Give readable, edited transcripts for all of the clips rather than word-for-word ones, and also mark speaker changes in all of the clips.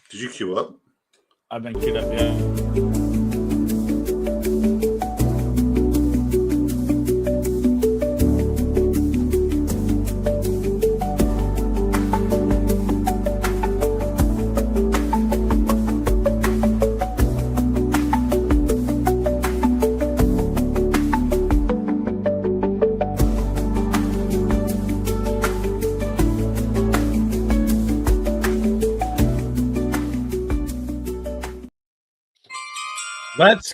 Speaker 1: Did you queue up?
Speaker 2: I've been queued up, yeah. Let's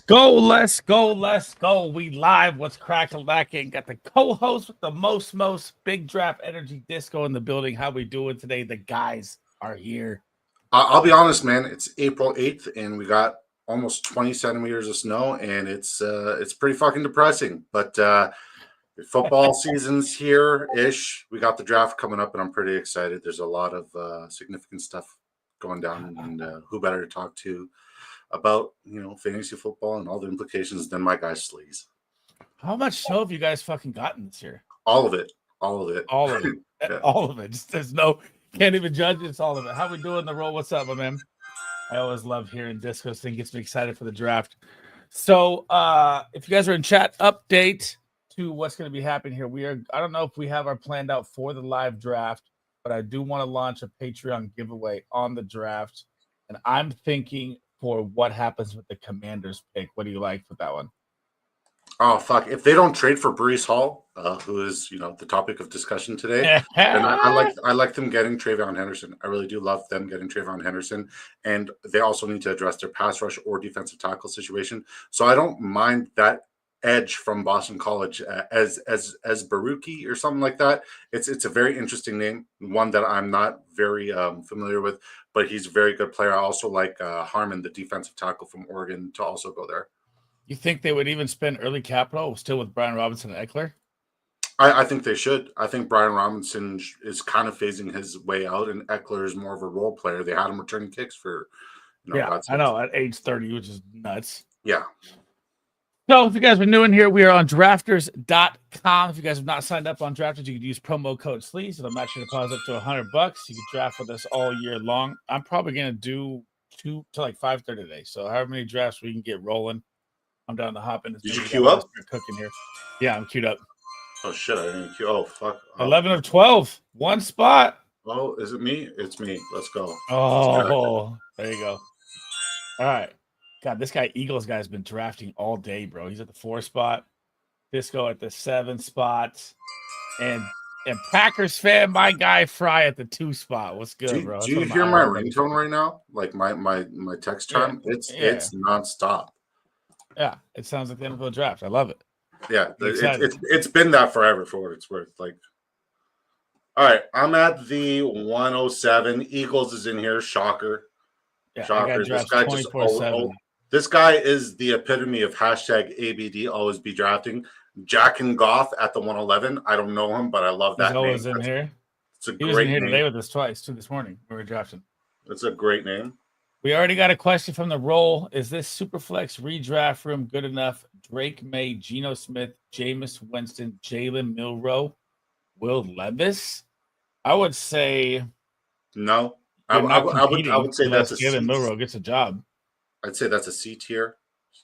Speaker 2: go. We live. What's cracking lacking? Got the co-host with the most big draft energy disco in the building. How we doing today? The guys are here.
Speaker 1: I'll be honest, man. It's April 8th, and we got almost 20 centimeters of snow, and it's pretty fucking depressing. But football season's here-ish. We got the draft coming up, and I'm pretty excited. There's a lot of significant stuff going down, and who better to talk to about, fantasy football and all the implications than my guy Sleaze.
Speaker 2: How much snow have you guys fucking gotten this year?
Speaker 1: All of it.
Speaker 2: Yeah. All of it. Just there's no, can't even judge it. It's all of it. How we doing the roll? What's up, my man? I always love hearing discos. Thing gets me excited for the draft. So if you guys are in chat, update to what's going to be happening here. I don't know if we have our planned out for the live draft, but I do want to launch a Patreon giveaway on the draft. And I'm thinking for what happens with the Commanders pick. What do you like with that one?
Speaker 1: Oh, fuck. If they don't trade for Breece Hall, who is, the topic of discussion today, and I like them getting Trayvon Henderson. I really do love them getting Trayvon Henderson. And they also need to address their pass rush or defensive tackle situation. So I don't mind that edge from Boston College as Baruki or something like that. It's a very interesting name, one that I'm not very familiar with, but he's a very good player. I also like Harmon, the defensive tackle from Oregon, to also go there.
Speaker 2: You think they would even spend early capital still with Brian Robinson and Eckler?
Speaker 1: I think they should. I think Brian Robinson is kind of phasing his way out, and Eckler is more of a role player. They had him returning kicks for,
Speaker 2: I know, at age 30, which is nuts.
Speaker 1: Yeah.
Speaker 2: So if you guys are new in here, we are on drafters.com. If you guys have not signed up on Drafters, you can use promo code SLEAZE. It'll match your deposit up to $100. You can draft with us all year long. I'm probably going to do 2 to like 5:30 today. So however many drafts we can get rolling. I'm down to hop in.
Speaker 1: Did you queue up?
Speaker 2: Cooking here. Yeah, I'm queued up.
Speaker 1: Oh, shit. I didn't queue. Oh, fuck.
Speaker 2: 11 of 12. One spot.
Speaker 1: Oh, is it me? It's me. Let's go.
Speaker 2: Oh, there you go. All right. God, this Eagles guy's been drafting all day, bro. He's at the 4 spot. Disco at the 7 spot. And Packers fan, my guy Fry at the 2 spot. What's good, bro?
Speaker 1: Do you hear my ringtone right now? Like my text chime? Yeah. It's nonstop.
Speaker 2: Yeah, it sounds like the NFL draft. I love it.
Speaker 1: Yeah, it's been that forever for what it's worth. Like, all right, I'm at the 107. Eagles is in here. Shocker.
Speaker 2: Yeah,
Speaker 1: shocker. This guy just this guy is the epitome of hashtag ABD. Always be drafting. Jack and Goff at the 111. I don't know him, but I love that.
Speaker 2: He's always in here.
Speaker 1: It's a
Speaker 2: he
Speaker 1: great
Speaker 2: was in here
Speaker 1: name.
Speaker 2: Today with us twice too. This morning we were drafting.
Speaker 1: It's a great name.
Speaker 2: We already got a question from the roll. Is this Superflex redraft room good enough? Drake May, Geno Smith, Jameis Winston, Jalen Milroe, Will Levis? I would say
Speaker 1: no. I would say that's a
Speaker 2: Jalen Milroe gets a job.
Speaker 1: I'd say that's a C tier,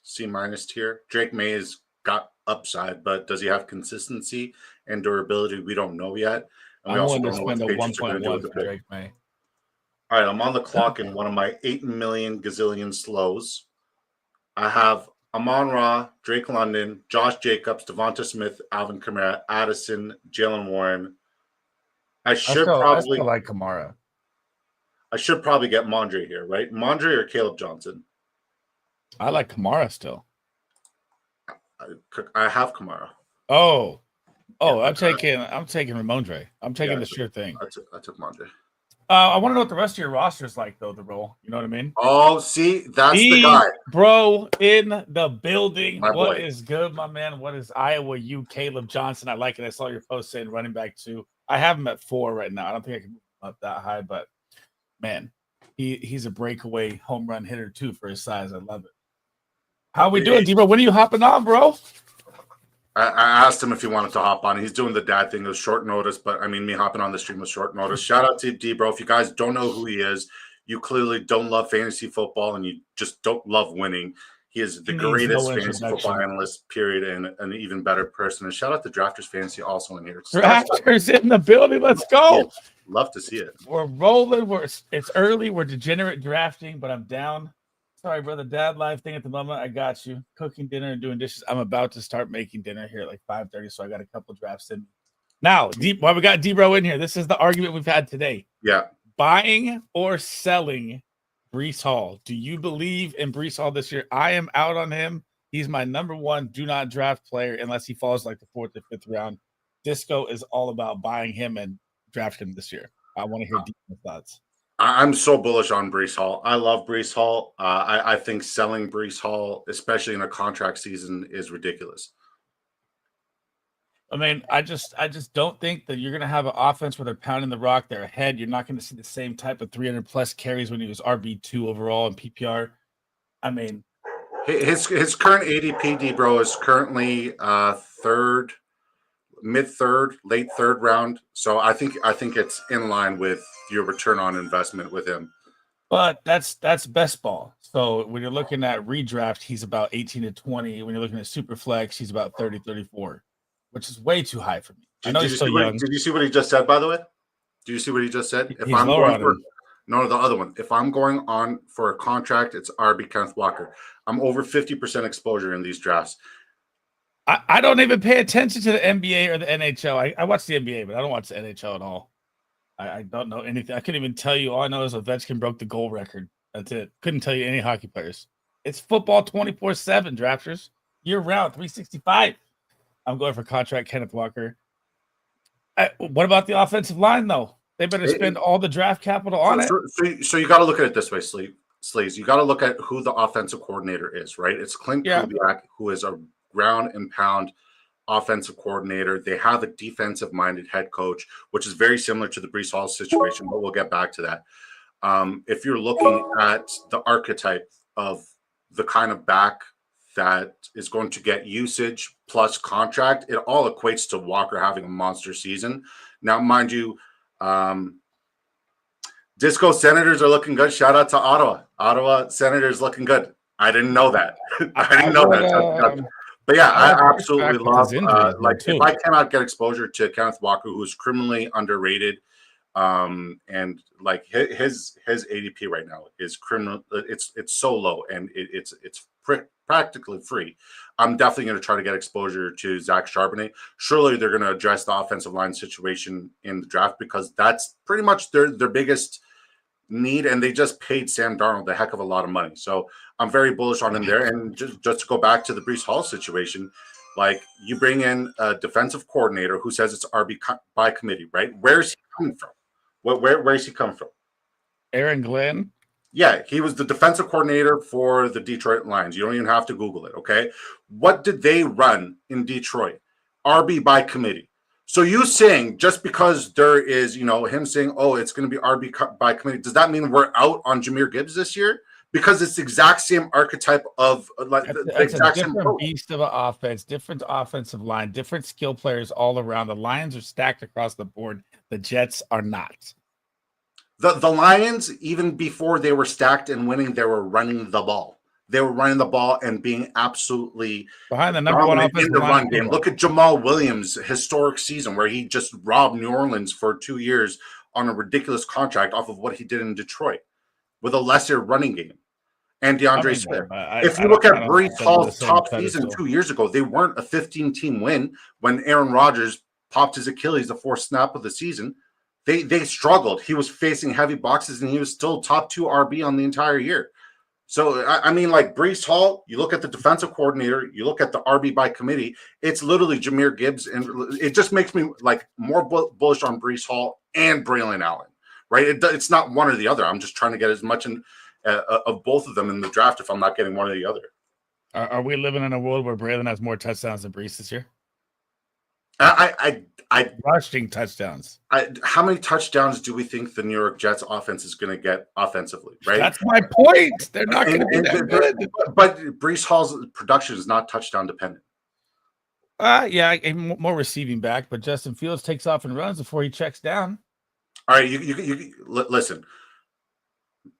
Speaker 1: C- tier. Drake May has got upside, but does he have consistency and durability? We don't know yet. And
Speaker 2: we also don't know what the Patriots are going to do with Drake May.
Speaker 1: All right, I'm on the clock in one of my 8 million gazillion slows. I have Amon-Ra, Drake London, Josh Jacobs, Devonta Smith, Alvin Kamara, Addison, Jalen Warren. I still
Speaker 2: like Kamara.
Speaker 1: I should probably get Mondre here, right? Mondre or Caleb Johnson?
Speaker 2: I like Kamara still.
Speaker 1: I have Kamara.
Speaker 2: Oh, I'm taking Ramondre. I'm taking the sure thing.
Speaker 1: I took Mondre.
Speaker 2: I want to know what the rest of your roster is like, though, the role. You know what I mean?
Speaker 1: Oh, see, that's the guy.
Speaker 2: Bro, in the building.
Speaker 1: What
Speaker 2: is good, my man? What is Iowa U? Caleb Johnson. I like it. I saw your post saying running back 2. I have him at 4 right now. I don't think I can move him up that high, but, man, he's a breakaway home run hitter, too, for his size. I love it. How we doing, D-Bro? When are you hopping on, bro?
Speaker 1: I asked him if he wanted to hop on. He's doing the dad thing. It was short notice, but I mean, me hopping on the stream was short notice. Shout out to D-Bro. If you guys don't know who he is, you clearly don't love fantasy football and you just don't love winning. He is the
Speaker 2: He needs no
Speaker 1: greatest fantasy football
Speaker 2: introduction.
Speaker 1: analyst, period, and an even better person. And shout out to Drafters Fantasy also in here.
Speaker 2: Drafters in the building. Let's go.
Speaker 1: Yeah, love to see it.
Speaker 2: We're rolling. It's early. We're degenerate drafting, but I'm down. Sorry, brother. Dad live thing at the moment. I got you. Cooking dinner and doing dishes. I'm about to start making dinner here at like 5:30, so I got a couple drafts in. Now, we got D-Bro in here. This is the argument we've had today.
Speaker 1: Yeah.
Speaker 2: Buying or selling Breece Hall. Do you believe in Breece Hall this year? I am out on him. He's my number one do not draft player unless he falls like the 4th or 5th round. Disco is all about buying him and draft him this year. I want to hear deep thoughts.
Speaker 1: I'm so bullish on Breece Hall. I love Breece Hall. I think selling Breece Hall, especially in a contract season, is ridiculous.
Speaker 2: I mean, I just don't think that you're going to have an offense where they're pounding the rock. They're ahead. You're not going to see the same type of 300-plus carries when he was RB2 overall in PPR. I mean,
Speaker 1: his current ADP, D-Bro, is currently third, mid-third, late third round. So I think it's in line with your return on investment with him.
Speaker 2: But that's best ball. So when you're looking at redraft, he's about 18 to 20. When you're looking at super flex, he's about 30, 34, which is way too high for me. I know he's still young.
Speaker 1: Did you see what he just said, by the way? Do you see what he just said?
Speaker 2: If I'm going for
Speaker 1: the other one. If I'm going on for a contract, it's RB Kenneth Walker. I'm over 50% exposure in these drafts.
Speaker 2: I don't even pay attention to the NBA or the NHL. I watch the NBA, but I don't watch the NHL at all. I don't know anything. I couldn't even tell you. All I know is Ovechkin broke the goal record. That's it. Couldn't tell you any hockey players. It's football 24/7, drafters. Year round, 365. I'm going for contract Kenneth Walker. What about the offensive line, though? They better spend all the draft capital on it.
Speaker 1: So you got to look at it this way, Sleaze. You got to look at who the offensive coordinator is, right? It's Clint Kubiak, who is a ground and pound offensive coordinator. They have a defensive-minded head coach, which is very similar to the Breece Hall situation, but we'll get back to that. If you're looking at the archetype of the kind of back that is going to get usage plus contract, it all equates to Walker having a monster season. Now, mind you, Disco Senators are looking good. Shout out to Ottawa. Ottawa Senators looking good. I didn't know that. I didn't know that. But yeah, I absolutely love if I cannot get exposure to Kenneth Walker, who's criminally underrated, and like his ADP right now is criminal. It's so low and it's practically free. I'm definitely going to try to get exposure to Zach Charbonnet. Surely they're going to address the offensive line situation in the draft because that's pretty much their biggest need, and they just paid Sam Darnold a heck of a lot of money. So I'm very bullish on him there. And just to go back to the Breece Hall situation, like you bring in a defensive coordinator who says it's RB by committee, right? Where's he coming from? Where's he come from?
Speaker 2: Aaron Glenn.
Speaker 1: Yeah, he was the defensive coordinator for the Detroit Lions. You don't even have to Google it, okay? What did they run in Detroit? RB by committee. So you saying just because there is, him saying, oh, it's going to be RB by committee, does that mean we're out on Jahmyr Gibbs this year? Because it's the exact same archetype of the exact same
Speaker 2: beast of an offense, different offensive line, different skill players all around. The Lions are stacked across the board. The Jets are not.
Speaker 1: The Lions, even before they were stacked and winning, they were running the ball. They were running the ball and being absolutely
Speaker 2: behind the number one offensive
Speaker 1: in the run game. Look at Jamal Williams' historic season where he just robbed New Orleans for 2 years on a ridiculous contract off of what he did in Detroit with a lesser running game. And DeAndre Swift. If you look at Breece Hall's top season 2 years ago, they weren't a 15-team win when Aaron Rodgers popped his Achilles the 4th snap of the season. They struggled. He was facing heavy boxes, and he was still top 2 RB on the entire year. So, I mean, like Breece Hall, you look at the defensive coordinator, you look at the RB by committee, it's literally Jahmyr Gibbs, and it just makes me like more bullish on Breece Hall and Braylon Allen, right? It's not one or the other. I'm just trying to get as much of both of them in the draft if I'm not getting one or the other.
Speaker 2: Are we living in a world where Braylon has more touchdowns than Breece this year?
Speaker 1: I
Speaker 2: rushing touchdowns.
Speaker 1: How many touchdowns do we think the New York Jets offense is going to get offensively? Right.
Speaker 2: That's my point. They're not going to be that good.
Speaker 1: But Breece Hall's production is not touchdown dependent.
Speaker 2: Yeah, more receiving back. But Justin Fields takes off and runs before he checks down.
Speaker 1: All right, you listen.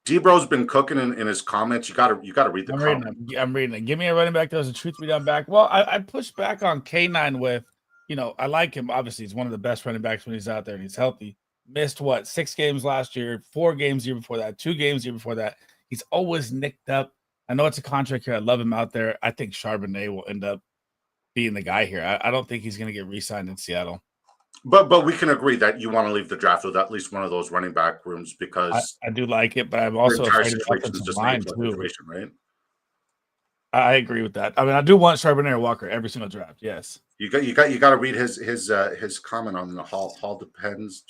Speaker 1: D-Bro's been cooking in his comments. You gotta read the comments.
Speaker 2: I'm reading it. Give me a running back that was a truth be done back. Well, I pushed back on K9 with, I like him. Obviously, he's one of the best running backs when he's out there and he's healthy. Missed 6 games last year, 4 games the year before that, 2 games the year before that. He's always nicked up. I know it's a contract here. I love him out there. I think Charbonnet will end up being the guy here. I don't think he's going to get re-signed in Seattle.
Speaker 1: But we can agree that you want to leave the draft with at least one of those running back rooms because
Speaker 2: I do like it, but I'm also afraid of the offensive line too.
Speaker 1: Right?
Speaker 2: I agree with that. I mean, I do want Charbonnet or Walker every single draft. Yes.
Speaker 1: You got to read his comment on the Hall depends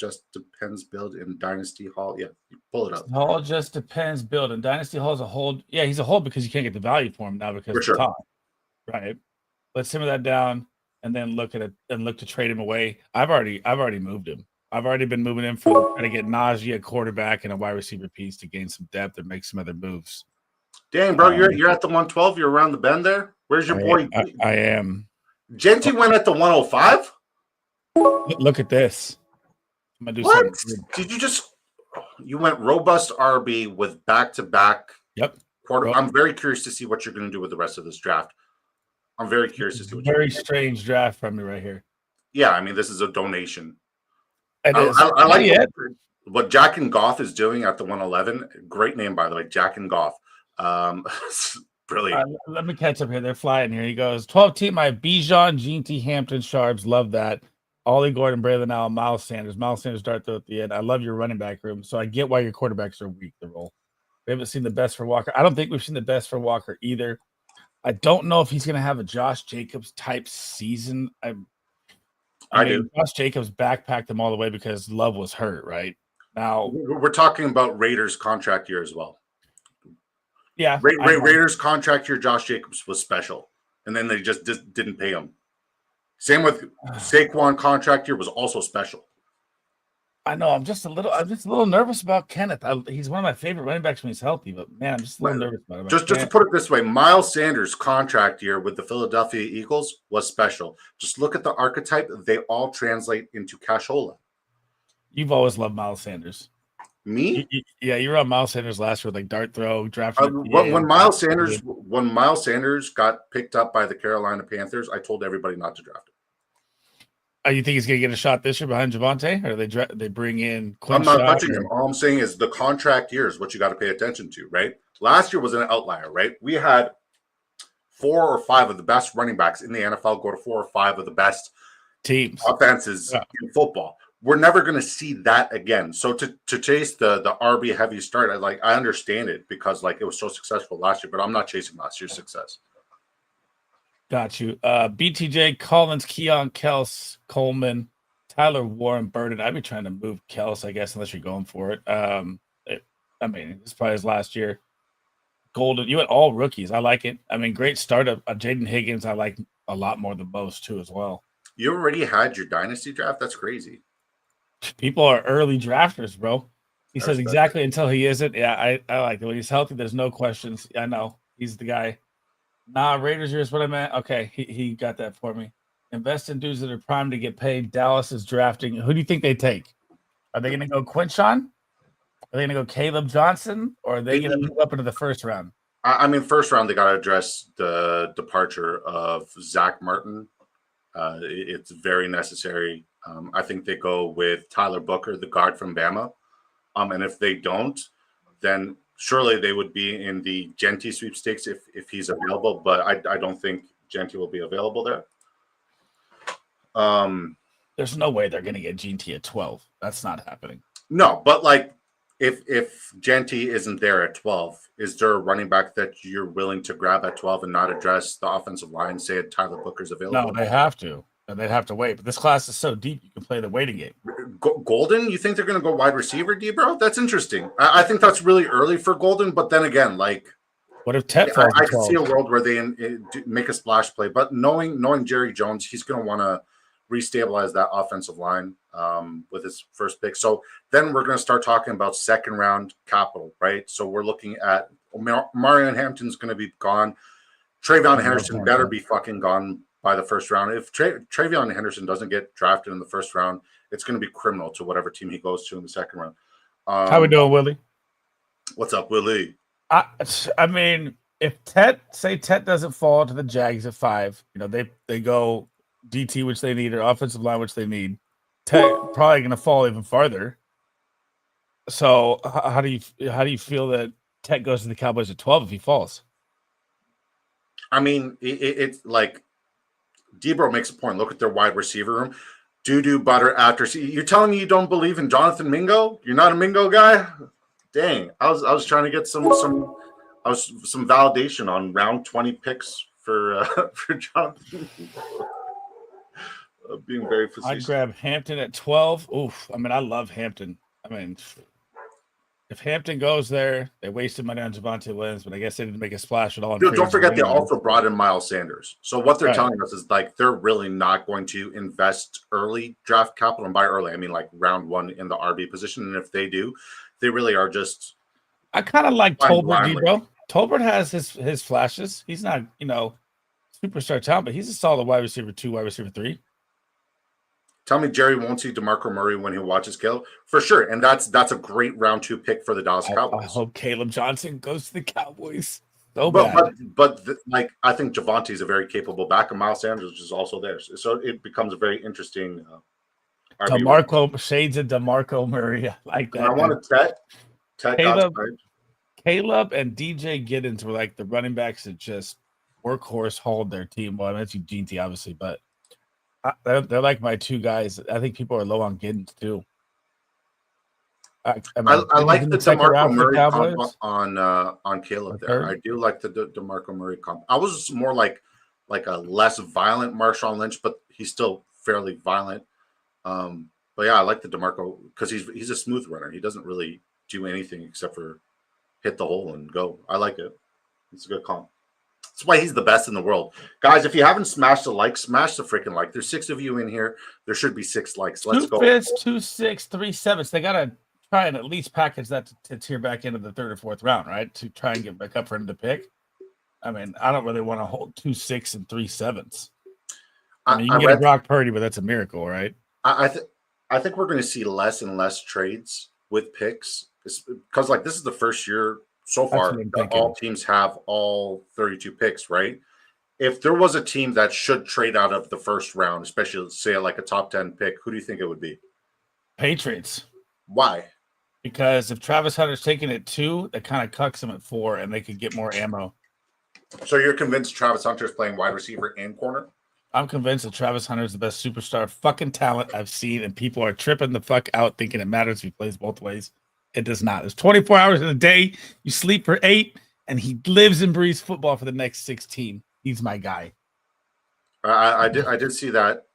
Speaker 1: build in Dynasty Hall. Yeah, pull it up.
Speaker 2: Hall just depends build and Dynasty Hall is a hold. Yeah, he's a hold because you can't get the value for him now because of the top. Right. Let's simmer that down and then look to trade him away. I've already moved him. I've already been moving him for trying to get Najee, a quarterback, and a wide receiver piece to gain some depth and make some other moves.
Speaker 1: Dang, bro, you're at the 112. You're around the bend there. Where's your boy?
Speaker 2: I am.
Speaker 1: Genty went at the 105.
Speaker 2: Look at this.
Speaker 1: I'm gonna do what? Did you just? You went robust RB with back-to-back.
Speaker 2: Yep.
Speaker 1: Quarter. I'm very curious to see what you're going to do with the rest of this draft. I'm very curious to see what.
Speaker 2: Very strange draft from me right here.
Speaker 1: Yeah, I mean, this is a donation.
Speaker 2: It is.
Speaker 1: I like what Jack and Goff is doing at the 111. Great name, by the way, Jack and Goff. Brilliant.
Speaker 2: Let me catch up here. They're flying here. He goes 12 team. I have Bijan, Jeanty, Hampton, Sharps. Love that. Ollie Gordon, Braylon Allen, Miles Sanders. Miles Sanders start at the end. I love your running back room. So I get why your quarterbacks are weak to roll. We haven't seen the best for Walker. I don't think we've seen the best for Walker either. I don't know if he's going to have a Josh Jacobs type season. I mean, Josh Jacobs backpacked him all the way because Love was hurt, right? Now
Speaker 1: we're talking about Raiders contract year as well.
Speaker 2: Yeah.
Speaker 1: Raiders contract year, Josh Jacobs was special. And then they just didn't pay him. Same with Saquon contract year was also special.
Speaker 2: I know. I'm just a little nervous about Kenneth. He's one of my favorite running backs when he's healthy, but man, I'm just a little nervous about him.
Speaker 1: Just to put it this way, Miles Sanders' contract year with the Philadelphia Eagles was special. Just look at the archetype; they all translate into cashola.
Speaker 2: You've always loved Miles Sanders.
Speaker 1: Me?
Speaker 2: Yeah, you were on Miles Sanders last year with dart throw, draft.
Speaker 1: When Miles Sanders got picked up by the Carolina Panthers, I told everybody not to draft him.
Speaker 2: You think he's going to get a shot this year behind Javonte, or they bring in Quinn?
Speaker 1: I'm not touching him. All I'm saying is the contract year is what you got to pay attention to, right? Last year was an outlier, right? We had 4 or 5 of the best running backs in the NFL go to 4 or 5 of the best
Speaker 2: teams
Speaker 1: offenses in football. We're never going to see that again. So to chase the RB heavy start, I understand it because it was so successful last year, but I'm not chasing last year's success.
Speaker 2: Got you. BTJ, Collins, Keon, Kels, Coleman, Tyler, Warren, Burden. I'd be trying to move Kels, I guess, unless you're going for it. It's probably his last year. Golden, you had all rookies. I like it. I mean, great startup. Jaden Higgins, I like a lot more than most, too, as well.
Speaker 1: You already had your dynasty draft? That's crazy.
Speaker 2: People are early drafters, bro. He says exactly until he isn't. Yeah, I like it. When he's healthy, there's no questions. I know. He's the guy. Nah, Raiders is what I meant. Okay, he got that for me. Invest in dudes that are primed to get paid. Dallas is drafting. Who do you think they take? Are they going to go Quinshawn? Are they going to go Caleb Johnson? Or are they going to move up into the first round?
Speaker 1: I mean, first round, they got to address the departure of Zach Martin. It's very necessary. I think they go with Tyler Booker, the guard from Bama. And if they don't, then surely they would be in the Genty sweepstakes if he's available, but I don't think Genty will be available there.
Speaker 2: There's no way they're going to get Genty at 12. That's not happening.
Speaker 1: No, but if Genty isn't there at 12, is there a running back that you're willing to grab at 12 and not address the offensive line? Say Tyler Booker's available.
Speaker 2: No, they have to. And they'd have to wait. But this class is so deep, you can play the waiting game.
Speaker 1: Golden, you think they're going to go wide receiver, D-Bro? That's interesting. I think that's really early for Golden, but then again,
Speaker 2: what if Tet falls?
Speaker 1: I can see a world where they make a splash play, but knowing Jerry Jones, he's going to want to restabilize that offensive line with his first pick. So then we're going to start talking about second round capital, right? So we're looking at Marion Hampton's going to be gone. Travion Henderson better be fucking gone by the first round. If Travion Henderson doesn't get drafted in the first round, it's going to be criminal to whatever team he goes to in the second round.
Speaker 2: How we doing, Willie?
Speaker 1: What's up, Willie?
Speaker 2: I mean, if Tet doesn't fall to the Jags at 5, they go DT, which they need, or offensive line, which they need. Tet probably going to fall even farther. So how do you feel that Tet goes to the Cowboys at 12 if he falls?
Speaker 1: I mean, it's like Debro makes a point. Look at their wide receiver room. Doo butter after. You're telling me you don't believe in Jonathan Mingo? You're not a Mingo guy? Dang, I was trying to get some validation on round 20 picks for for Jonathan. Being very facetious.
Speaker 2: I'd grab Hampton at 12. Oof. I mean, I love Hampton. I mean, if Hampton goes there, they wasted money on Javonte Williams, but I guess they didn't make a splash at all.
Speaker 1: Dude, don't forget they also brought in Miles Sanders. So what they're telling us is like they're really not going to invest early draft capital. And by early, I mean like round 1 in the RB position. And if they do, they really are just.
Speaker 2: I kind of like Tolbert, bro. Tolbert has his flashes. He's not, superstar talent, but he's a solid wide receiver 2, wide receiver 3.
Speaker 1: Tell me Jerry won't see DeMarco Murray when he watches Caleb? For sure. And that's a great round 2 pick for the Dallas Cowboys.
Speaker 2: I hope Caleb Johnson goes to the Cowboys. So bad.
Speaker 1: But I think Javonte is a very capable back, and Miles Sanders is also there. So it becomes a very interesting
Speaker 2: shades of DeMarco Murray. I like that.
Speaker 1: And I want to
Speaker 2: Caleb and DJ Giddens were like the running backs that just workhorse hauled their team. Well, I mentioned Gene T, obviously, but they're like my 2 guys. I think people are low on Giddens too.
Speaker 1: I like the DeMarco Murray comp on Caleb there. I do like the DeMarco Murray comp. I was more like a less violent Marshawn Lynch, but he's still fairly violent. But yeah, I like the DeMarco because he's a smooth runner. He doesn't really do anything except for hit the hole and go. I like it. It's a good comp. That's why he's the best in the world. Guys, if you haven't smashed the like, smash the freaking like. There's 6 of you in here. There should be 6 likes. Let's go.
Speaker 2: 2 5s, 2 6, 3 7s. They got to try and at least package that to tear back into the 3rd or 4th round, right? To try and get back up for him to pick. I mean, I don't really want to hold 2 6 and 3 7s. I mean, you can get a Brock Purdy, but that's a miracle, right?
Speaker 1: I think we're going to see less and less trades with picks because like this is the first year so far that all teams have all 32 picks, right? If there was a team that should trade out of the first round, especially say like a top 10 pick, who do you think it would be?
Speaker 2: Patriots.
Speaker 1: Why?
Speaker 2: Because if Travis Hunter's taking it 2, that kind of cucks him at 4, and they could get more ammo.
Speaker 1: So you're convinced Travis Hunter's playing wide receiver and corner?
Speaker 2: I'm convinced that Travis Hunter is the best superstar fucking talent I've seen, and people are tripping the fuck out thinking it matters if he plays both ways. It does not. There's 24 hours in a day. You sleep for 8, and he lives and breathes football for the next 16. He's my guy.
Speaker 1: I did see that.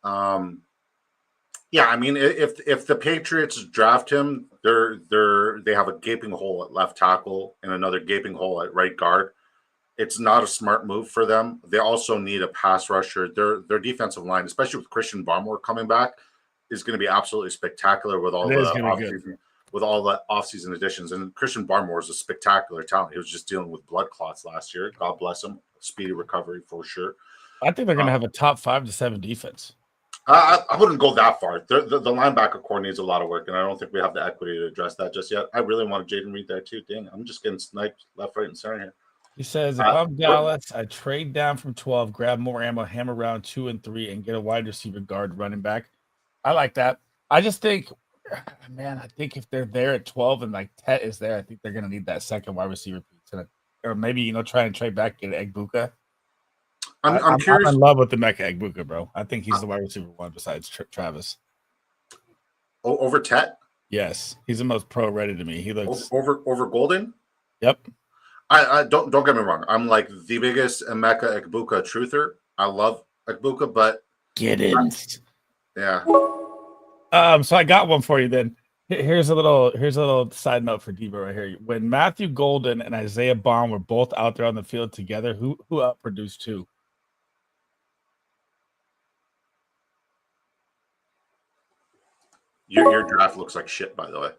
Speaker 1: Yeah, I mean, if the Patriots draft him, they have a gaping hole at left tackle and another gaping hole at right guard. It's not a smart move for them. They also need a pass rusher. Their defensive line, especially with Christian Barmore coming back, is going to be absolutely spectacular with all the offseason additions. And Christian Barmore is a spectacular talent. He was just dealing with blood clots last year. God bless him. Speedy recovery for sure.
Speaker 2: I think they're going to have a top 5 to 7 defense.
Speaker 1: I wouldn't go that far. The linebacker core needs a lot of work, and I don't think we have the equity to address that just yet. I really want Jaden Reed there too. Dang, I'm just getting sniped left, right, and center here.
Speaker 2: He says, if I'm Dallas, I trade down from 12, grab more ammo, hammer around 2 and 3, and get a wide receiver guard running back. I like that. I just think, man, I think if they're there at 12 and like Tet is there, I think they're going to need that second wide receiver piece. Or maybe, try and trade back, get Egbuka. I'm curious. I'm in love with the Mecca Egbuka, bro. I think he's the wide receiver 1 besides Travis.
Speaker 1: Over Tet?
Speaker 2: Yes. He's the most pro ready to me. He looks
Speaker 1: over Golden?
Speaker 2: Yep.
Speaker 1: I don't get me wrong. I'm like the biggest Emeka Egbuka truther. I love Egbuka, but
Speaker 2: get in.
Speaker 1: Yeah.
Speaker 2: So I got one for you then. Here's a little side note for Debo right here. When Matthew Golden and Isaiah Bond were both out there on the field together, who outproduced who?
Speaker 1: Your draft looks like shit, by the way.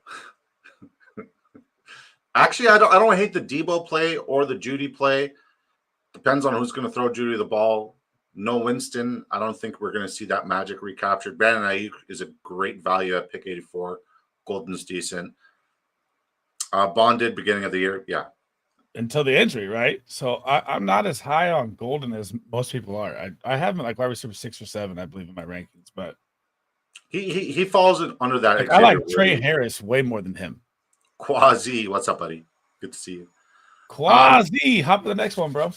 Speaker 1: Actually, I don't hate the Debo play or the Judy play. Depends on who's going to throw Judy the ball. No Winston. I don't think we're going to see that magic recaptured. Brandon Ayuk is a great value at pick 84. Golden's decent. Bonded beginning of the year. Yeah.
Speaker 2: Until the injury, right? So I'm not as high on Golden as most people are. I have him like wide receiver 6 or 7, I believe, in my rankings, but
Speaker 1: he falls under that
Speaker 2: I
Speaker 1: Xavier
Speaker 2: like Trey
Speaker 1: Woods.
Speaker 2: Harris way more than him.
Speaker 1: Quasi, what's up, buddy? Good to see you.
Speaker 2: Quasi, hop to the next one, bro.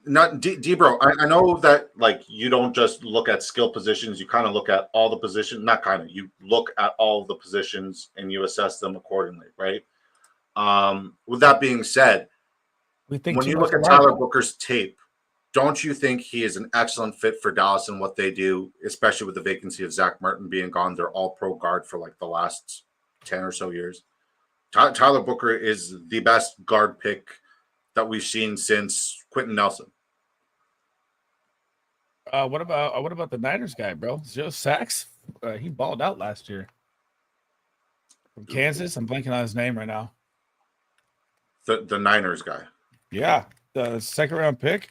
Speaker 1: Not bro. I know that like you don't just look at skill positions. You kind of look at all the positions. Not kind of. You look at all the positions and you assess them accordingly, right? With that being said, when you look at Tyler Booker's tape, don't you think he is an excellent fit for Dallas and what they do, especially with the vacancy of Zach Martin being gone? They're all pro guard for like the last 10 or so years. Tyler Booker is the best guard pick that we've seen since Quentin Nelson.
Speaker 2: What about the Niners guy, bro? Joe Sachs? He balled out last year. From Kansas. I'm blanking on his name right now.
Speaker 1: The Niners guy.
Speaker 2: Yeah. The second round pick.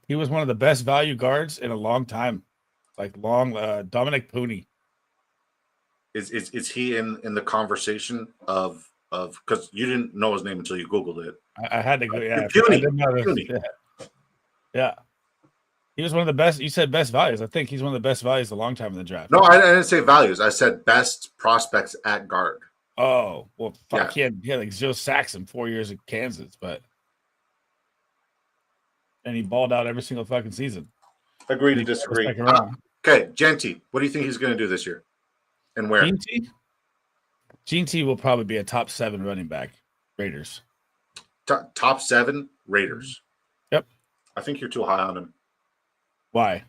Speaker 2: He was one of the best value guards in a long time. Dominic Pooney.
Speaker 1: Is he in the conversation of because you didn't know his name until you Googled it.
Speaker 2: I had to go. Yeah,
Speaker 1: Puny.
Speaker 2: Yeah. He was one of the best. You said best values. I think he's one of the best values a long time in the draft.
Speaker 1: No, I didn't say values. I said best prospects at guard.
Speaker 2: Oh, well, fuck yeah. He had like Joe Saxon 4 years at Kansas, and he balled out every single fucking season.
Speaker 1: Agree to disagree. Okay, Genty, what do you think he's going to do this year? And where?
Speaker 2: Gene T will probably be a top 7 running back. Raiders.
Speaker 1: Top 7 Raiders.
Speaker 2: Yep.
Speaker 1: I think you're too high on him.
Speaker 2: Why?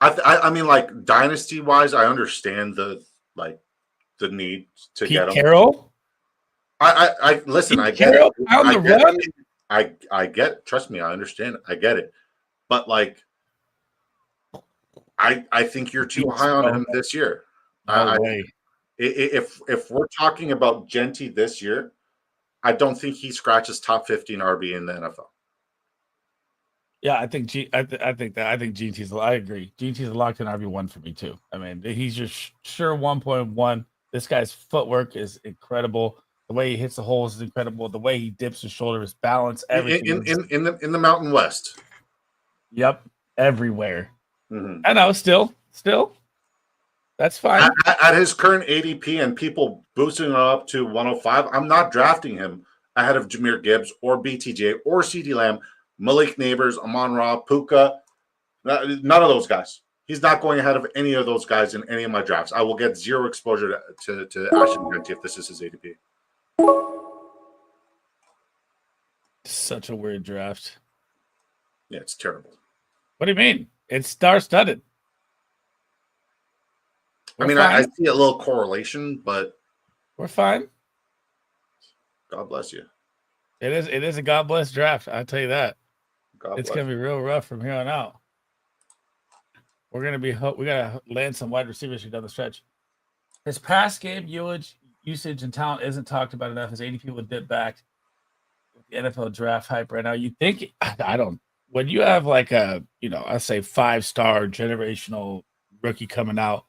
Speaker 1: I mean, like dynasty wise, I understand the need to
Speaker 2: Pete
Speaker 1: get him.
Speaker 2: Carroll.
Speaker 1: I listen.
Speaker 2: Pete
Speaker 1: I get
Speaker 2: Carroll
Speaker 1: it.
Speaker 2: On the run.
Speaker 1: I get. Trust me, I understand. I get it. But like, I think you're too high on him this year.
Speaker 2: No way.
Speaker 1: If we're talking about Genty this year, I don't think he scratches top 15 RB in the NFL.
Speaker 2: Yeah, I think GT's. I agree. GT's a locked in RB1 for me too. I mean, he's just sure 1.1. This guy's footwork is incredible. The way he hits the holes is incredible. The way he dips his shoulder, his balance, everything.
Speaker 1: In the Mountain West.
Speaker 2: Yep, everywhere.
Speaker 1: Mm-hmm.
Speaker 2: I know. Still, that's fine.
Speaker 1: At his current ADP and people boosting him up to 105, I'm not drafting him ahead of Jahmyr Gibbs or BTJ or CeeDee Lamb, Malik Neighbors, Amon-Ra, Puka. None of those guys. He's not going ahead of any of those guys in any of my drafts. I will get zero exposure to Ashton Genty if this is his ADP.
Speaker 2: Such a weird draft.
Speaker 1: Yeah, it's terrible.
Speaker 2: What do you mean? It's star-studded.
Speaker 1: I see a little correlation, but
Speaker 2: we're fine.
Speaker 1: God bless you.
Speaker 2: It is a God bless draft. I'll tell you that. It's gonna be real rough from here on out. We gotta land some wide receivers here down the stretch. His pass game usage and talent isn't talked about enough. His ADP would dip back with the NFL draft hype right now. You think when you have like I say 5-star generational rookie coming out,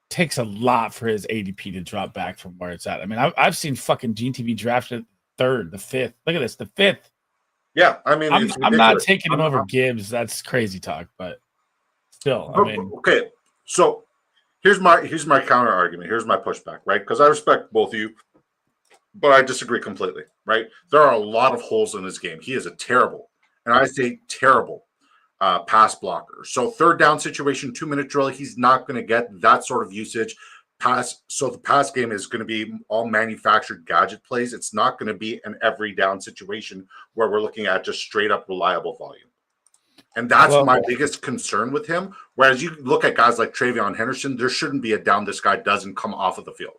Speaker 2: takes a lot for his ADP to drop back from where it's at. I mean, I've seen fucking GTV drafted 3rd, the 5th. Look at this, the 5th.
Speaker 1: Yeah, I mean,
Speaker 2: I'm not taking him over Gibbs. That's crazy talk, but still,
Speaker 1: okay. So here's my counter argument. Here's my pushback, right? Because I respect both of you, but I disagree completely, right? There are a lot of holes in his game. He is a terrible, and I say terrible, pass blocker. So 3rd down situation, 2-minute drill, he's not going to get that sort of usage. So the pass game is going to be all manufactured gadget plays. It's not going to be an every down situation where we're looking at just straight up reliable volume. And that's my biggest concern with him. Whereas you look at guys like Travion Henderson, there shouldn't be a down this guy doesn't come off of the field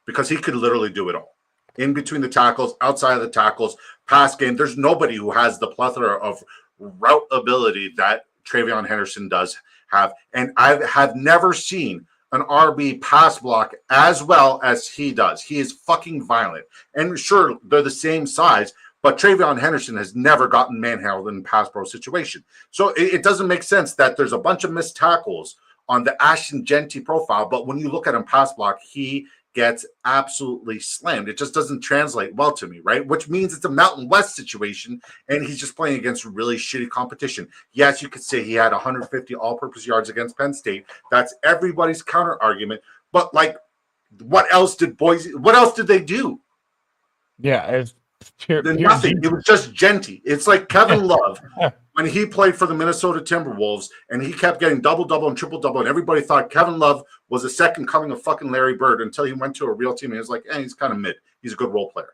Speaker 1: because he could literally do it all. In between the tackles, outside of the tackles, pass game, there's nobody who has the plethora of route ability that Travion Henderson does have. And I have never seen an RB pass block as well as he does. He is fucking violent. And sure, they're the same size, but Travion Henderson has never gotten manhandled in pass pro situation. So it doesn't make sense that there's a bunch of missed tackles on the Ashton Genty profile, but when you look at him pass block, he gets absolutely slammed. It just doesn't translate well to me, right? Which means it's a Mountain West situation, and he's just playing against really shitty competition. Yes, you could say he had 150 all-purpose yards against Penn State. That's everybody's counter argument. But like, what else did Boise? What else did they do?
Speaker 2: Yeah, it's pure
Speaker 1: Nothing.
Speaker 2: genius.
Speaker 1: It was just Genty. It's like Kevin Love when he played for the Minnesota Timberwolves and he kept getting double and triple, and everybody thought Kevin Love was the second coming of fucking Larry Bird until he went to a real team and he was like, he's kind of mid. He's a good role player.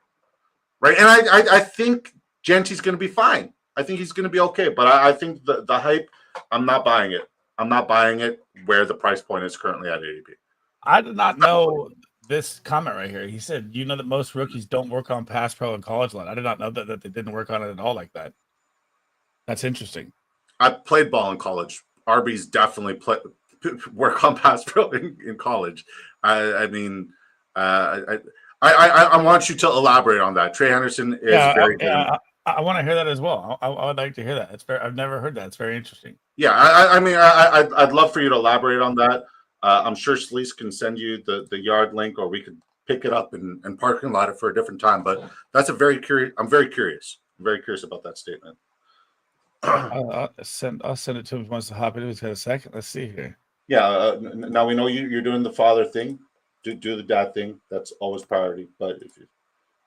Speaker 1: Right. And I think Genty's going to be fine. I think he's going to be okay. But I think the hype, I'm not buying it. I'm not buying it where the price point is currently at ADP.
Speaker 2: I did not know this comment right here. He said, you know that most rookies don't work on pass pro in college a lot. I did not know that they didn't work on it at all like that. That's interesting.
Speaker 1: I played ball in college. RBs definitely work on pass pro in college. I want you to elaborate on that. Trey Henderson is very good.
Speaker 2: I want to hear that as well. I would like to hear that. It's very, I've never heard that. It's very interesting.
Speaker 1: Yeah, I'd love for you to elaborate on that. I'm sure Sleece can send you the yard link, or we could pick it up and parking lot it for a different time. But that's I'm very curious. I'm very curious about that statement.
Speaker 2: I'll send it to him if he wants to hop in. He's got a second. Let's see here.
Speaker 1: Yeah. Now we know you're doing the father thing. Do the dad thing. That's always priority. But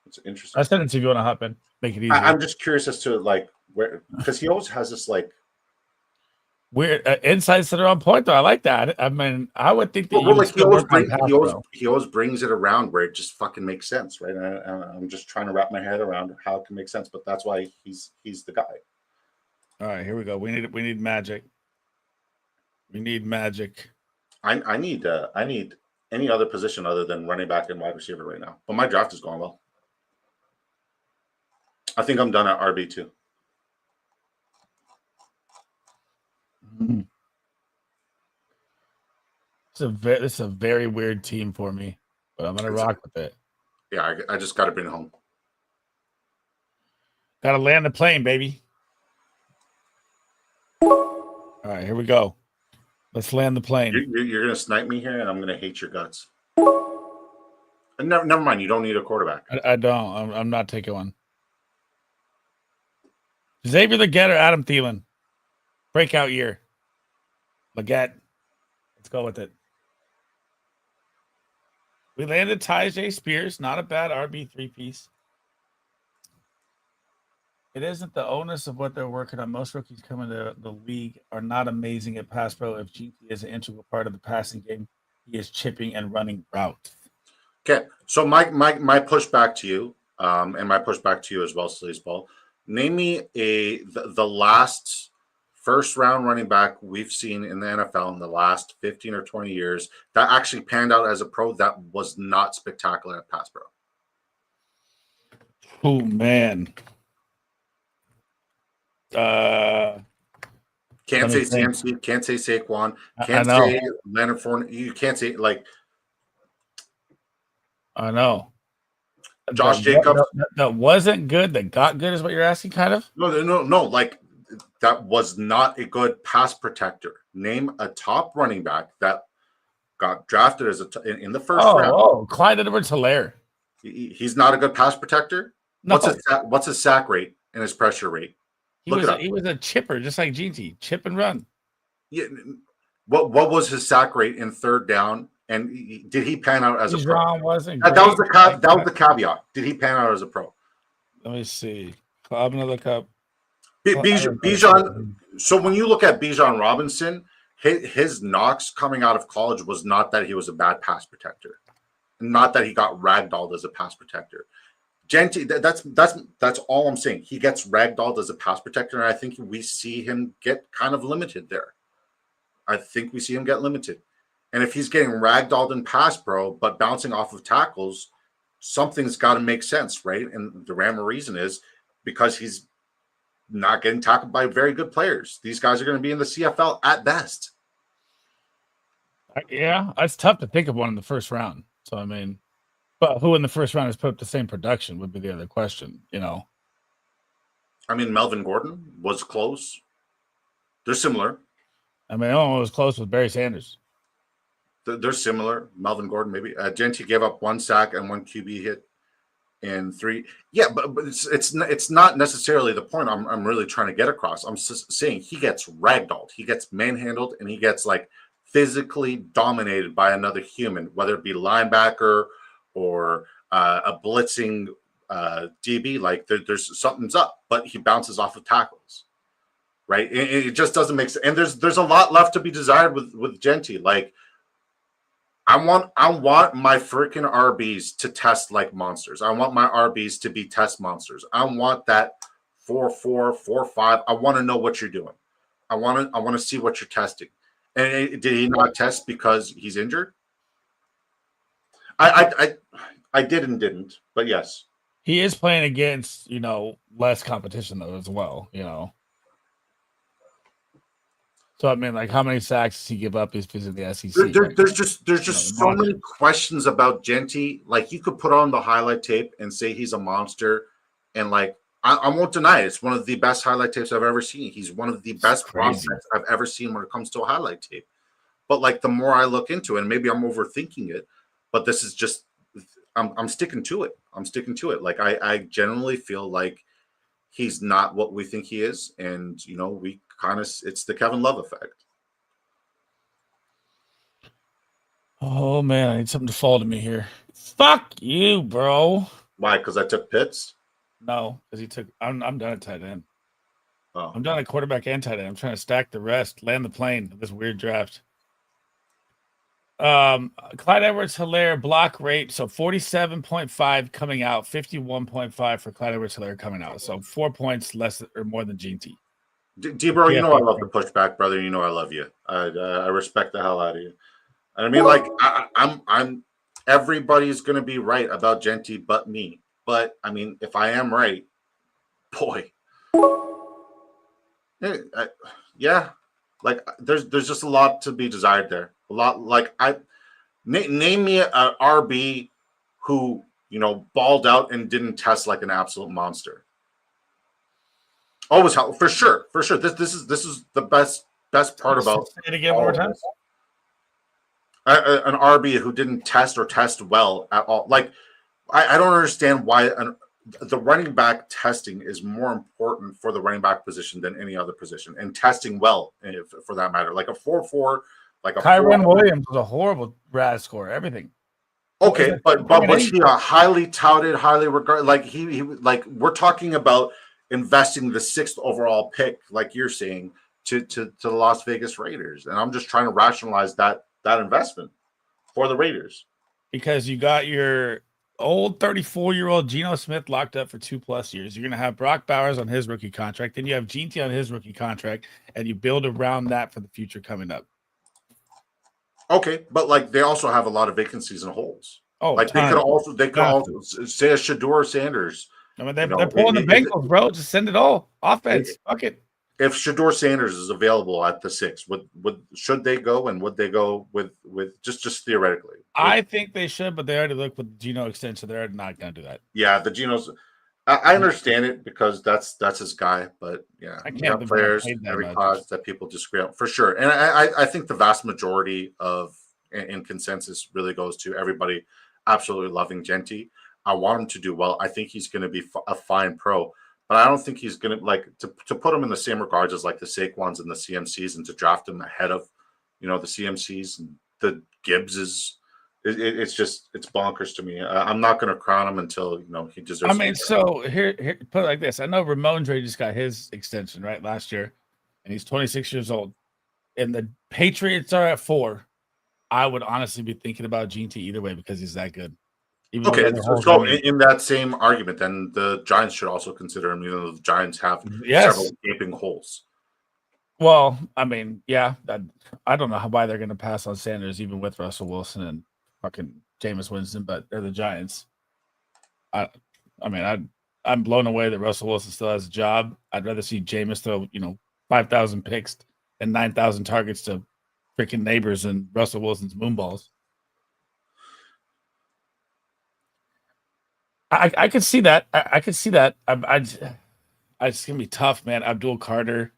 Speaker 1: it's interesting.
Speaker 2: I'll send it to you if you want to hop in. Make it easy.
Speaker 1: I'm just curious as to like where, because he always has this like
Speaker 2: weird insights that are on point, though. I like that. I mean, I would think that
Speaker 1: he always brings it around where it just fucking makes sense, right? I'm just trying to wrap my head around how it can make sense, but that's why he's the guy.
Speaker 2: All right, here we go. We need magic. We need magic.
Speaker 1: I need any other position other than running back and wide receiver right now. But my draft is going well. I think I'm done at RB2.
Speaker 2: Mm-hmm. This is a very weird team for me, but I'm gonna rock with it.
Speaker 1: Yeah, I just got to bring it home.
Speaker 2: Got to land the plane, baby. All right, here we go. Let's land the plane.
Speaker 1: You're gonna snipe me here, and I'm gonna hate your guts. And never mind. You don't need a quarterback.
Speaker 2: I don't. I'm not taking one. Xavier Legette or Adam Thielen? Breakout year. Legette. Let's go with it. We landed Tyjae Spears. Not a bad RB3 piece. It isn't the onus of what they're working on. Most rookies coming to the league are not amazing at pass pro. If GT is an integral part of the passing game, he is chipping and running routes.
Speaker 1: Okay, so my pushback to you, and my pushback to you as well, Sleazeball. Name me the last first round running back we've seen in the NFL in the last 15 or 20 years that actually panned out as a pro that was not spectacular at pass pro.
Speaker 2: Oh man.
Speaker 1: Can't say CMC, can't say Saquon, can't say Leonard Fournette. You can't say like.
Speaker 2: I know.
Speaker 1: Josh Jacobs.
Speaker 2: That wasn't good. That got good is what you're asking, kind of.
Speaker 1: No. Like that was not a good pass protector. Name a top running back that got drafted as in the first round.
Speaker 2: Oh, Clyde Edwards-Helaire.
Speaker 1: He's not a good pass protector.
Speaker 2: No.
Speaker 1: What's his sack rate and his pressure rate?
Speaker 2: He was a chipper, just like GT. Chip and run.
Speaker 1: Yeah. What was his sack rate in third down? And did he pan out as a pro?
Speaker 2: That was
Speaker 1: the caveat. Did he pan out as a pro?
Speaker 2: Let me see. I'm gonna look up.
Speaker 1: Bijan. So when you look at Bijan Robinson, his knocks coming out of college was not that he was a bad pass protector, not that he got ragdolled as a pass protector. Genty, that's all I'm saying. He gets ragdolled as a pass protector, and I think we see him get kind of limited there. I think we see him get limited. And if he's getting ragdolled in pass pro, but bouncing off of tackles, something's got to make sense, right? And the rhyme or reason is because he's not getting tackled by very good players. These guys are going to be in the CFL at best.
Speaker 2: Yeah, it's tough to think of one in the first round. So, I mean, but who in the first round has put up the same production would be the other question, you know?
Speaker 1: I mean, Melvin Gordon was close. They're similar.
Speaker 2: I mean, the only one was close with Barry Sanders.
Speaker 1: They're similar. Melvin Gordon, maybe. Genty gave up 1 sack and 1 QB hit and 3. Yeah, but it's not necessarily the point I'm really trying to get across. I'm just saying he gets ragdolled, he gets manhandled, and he gets like physically dominated by another human, whether it be linebacker or a blitzing DB. Like there's something's up, but he bounces off of tackles, right? It just doesn't make sense. And there's a lot left to be desired with Genty. Like I want my freaking RBs to test like monsters. I want my RBs to be test monsters. I want that 4-4, 4-5. I want to know what you're doing. I want to see what you're testing. And did he not test because he's injured? I did and didn't, but yes.
Speaker 2: He is playing against, less competition though as well, So I mean, like, how many sacks does he give up? He's in the SEC.
Speaker 1: There's just so many questions about Genty. Like, you could put on the highlight tape and say he's a monster, and like I won't deny it. It's one of the best highlight tapes I've ever seen. He's one of the best prospects I've ever seen when it comes to a highlight tape. But like the more I look into it, and maybe I'm overthinking it, but this is just I'm sticking to it. I'm sticking to it. Like I generally feel like he's not what we think he is, and we kind of it's the Kevin Love effect.
Speaker 2: Oh man, I need something to fall to me here. Fuck you, bro.
Speaker 1: Why? Because I took Pitts?
Speaker 2: No, because he took. I'm done at tight end. Oh. I'm done at quarterback and tight end. I'm trying to stack the rest, land the plane. This weird draft. Clyde Edwards-Helaire block rate, so 47.5 coming out, 51.5 for Clyde Edwards-Helaire coming out. So 4 points less or more than Genty.
Speaker 1: D-Bro, I love the pushback, brother. I love you. I respect the hell out of you. And I mean, like, I'm everybody's gonna be right about Genty but me. But I mean, if I am right, boy, yeah, like there's just a lot to be desired there. A lot, like name me an RB who balled out and didn't test like an absolute monster. Always help for sure. This is the best part about.
Speaker 2: Say it again one more time.
Speaker 1: An RB who didn't test or test well at all. Like I don't understand why the running back testing is more important for the running back position than any other position, and testing well, for that matter. Like a 4-4, like a
Speaker 2: Kyron Williams was a horrible RAS score. Everything.
Speaker 1: Okay, but was he a highly touted, highly regarded? Like he like we're talking about investing the 6th overall pick, like you're saying, to the Las Vegas Raiders, and I'm just trying to rationalize that investment for the Raiders.
Speaker 2: Because you got your old 34-year-old Geno Smith locked up for 2+ years. You're going to have Brock Bowers on his rookie contract. Then you have Genty on his rookie contract, and you build around that for the future coming up.
Speaker 1: Okay, but like they also have a lot of vacancies and holes. Oh, like they could also say a Shedeur Sanders.
Speaker 2: I mean, they're pulling the Bengals, bro. Just send it all. Offense. Fuck it.
Speaker 1: If Shedeur Sanders is available at the 6, should they go, and would they go with just theoretically?
Speaker 2: I think they should, but they already looked with the Geno extension. They're not going to do that.
Speaker 1: Yeah, the Geno's. I understand it because that's his guy, but yeah, I can't players every cause that people disagree on for sure. And I think the vast majority of in consensus really goes to everybody absolutely loving Genty. I want him to do well. I think he's going to be a fine pro. But I don't think he's going to like to put him in the same regards as like the Saquons and the CMCs, and to draft him ahead of, the CMCs and the Gibbses. It's bonkers to me. I'm not going to crown him until he deserves.
Speaker 2: I mean, so here, put it like this. I know Ramondre just got his extension right last year, and he's 26 years old, and the Patriots are at 4. I would honestly be thinking about Genty either way because he's that good.
Speaker 1: Okay, so in that same argument, then the Giants should also consider him. The Giants have several gaping holes.
Speaker 2: Well, I mean, yeah, I don't know why they're going to pass on Sanders, even with Russell Wilson and fucking Jameis Winston, but they're the Giants. I'm blown away that Russell Wilson still has a job. I'd rather see Jameis throw, 5,000 picks and 9,000 targets to freaking neighbors and Russell Wilson's moonballs. I could see that. I could see that. It's gonna be tough, man. Abdul Carter,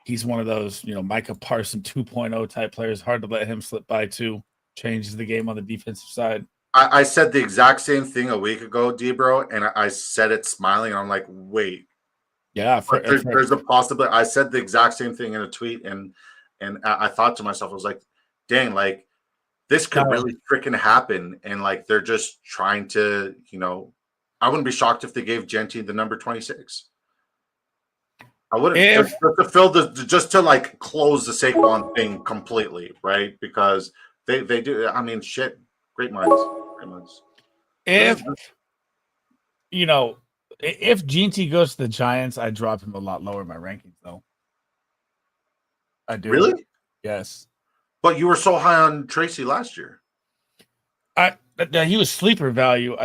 Speaker 2: he's one of those, Micah Parsons 2.0 type players. Hard to let him slip by too. changes the game on the defensive side.
Speaker 1: I said the exact same thing a week ago, D-bro, and I said it smiling, and I'm like, wait.
Speaker 2: Yeah,
Speaker 1: there's a possibility. I said the exact same thing in a tweet, and I thought to myself, I was like, dang, like this could really freaking happen, and like they're just trying to, I wouldn't be shocked if they gave Genty the number 26. I wouldn't just to like close the Saquon thing completely, right? Because they do. I mean, shit, great minds, great minds.
Speaker 2: If Genty goes to the Giants, I drop him a lot lower in my rankings, though. I do.
Speaker 1: Really?
Speaker 2: Yes.
Speaker 1: But you were so high on Tracy last year.
Speaker 2: He was sleeper value.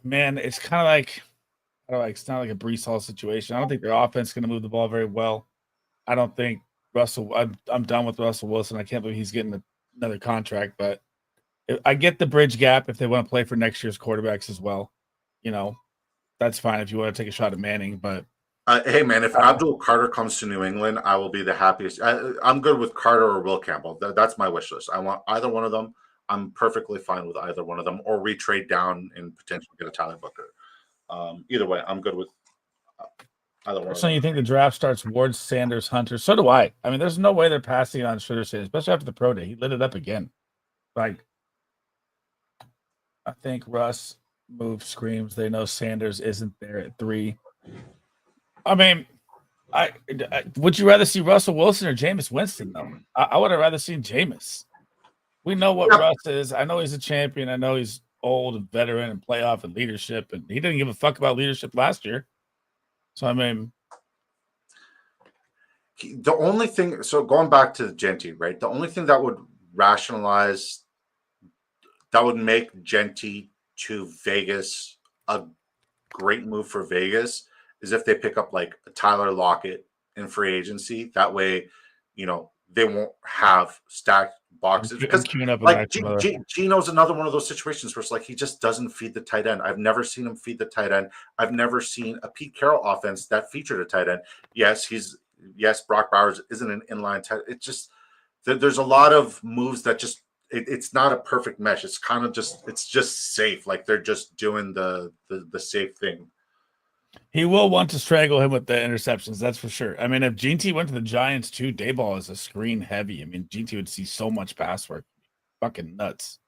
Speaker 2: Man, it's kind of like, it's not like a Breece Hall situation. I don't think their offense is going to move the ball very well. I don't think I'm done with Russell Wilson. I can't believe he's getting another contract, but I get the bridge gap if they want to play for next year's quarterbacks as well. That's fine if you want to take a shot at Manning, but
Speaker 1: hey man, if Abdul Carter comes to New England, I will be the happiest. I'm good with Carter or Will Campbell. That's my wish list. I want either one of them. I'm perfectly fine with either one of them, or retrade down and potentially get a Tyler Booker. Either way, I'm good with either one.
Speaker 2: So you think the draft starts Ward, Sanders, Hunter? So do I. I mean, there's no way they're passing on Schroeder, especially after the pro day. He lit it up again. Like, I think Russ screams. They know Sanders isn't there at 3. I mean, would you rather see Russell Wilson or Jameis Winston, though? I would have rather seen Jameis. We know what Russ is. I know he's a champion. I know he's old and veteran and playoff and leadership, and he didn't give a fuck about leadership last year. So, I mean,
Speaker 1: the only thing, so going back to Genty, right? The only thing that would rationalize, that would make Genty to Vegas a great move for Vegas is if they pick up like Tyler Lockett in free agency. That way, they won't have stacked boxes, because like Gino's another one of those situations where it's like he just doesn't feed the tight end. I've never seen him feed the tight end. I've never seen a Pete Carroll offense that featured a tight end. Yes, Brock Bowers isn't an inline tight. It's just there's a lot of moves that just it's not a perfect mesh. It's kind of just safe. Like they're just doing the safe thing.
Speaker 2: He will want to strangle him with the interceptions, that's for sure. I mean, if Genty went to the Giants too, Dayball is a screen heavy. I mean, Genty would see so much pass work. Fucking nuts.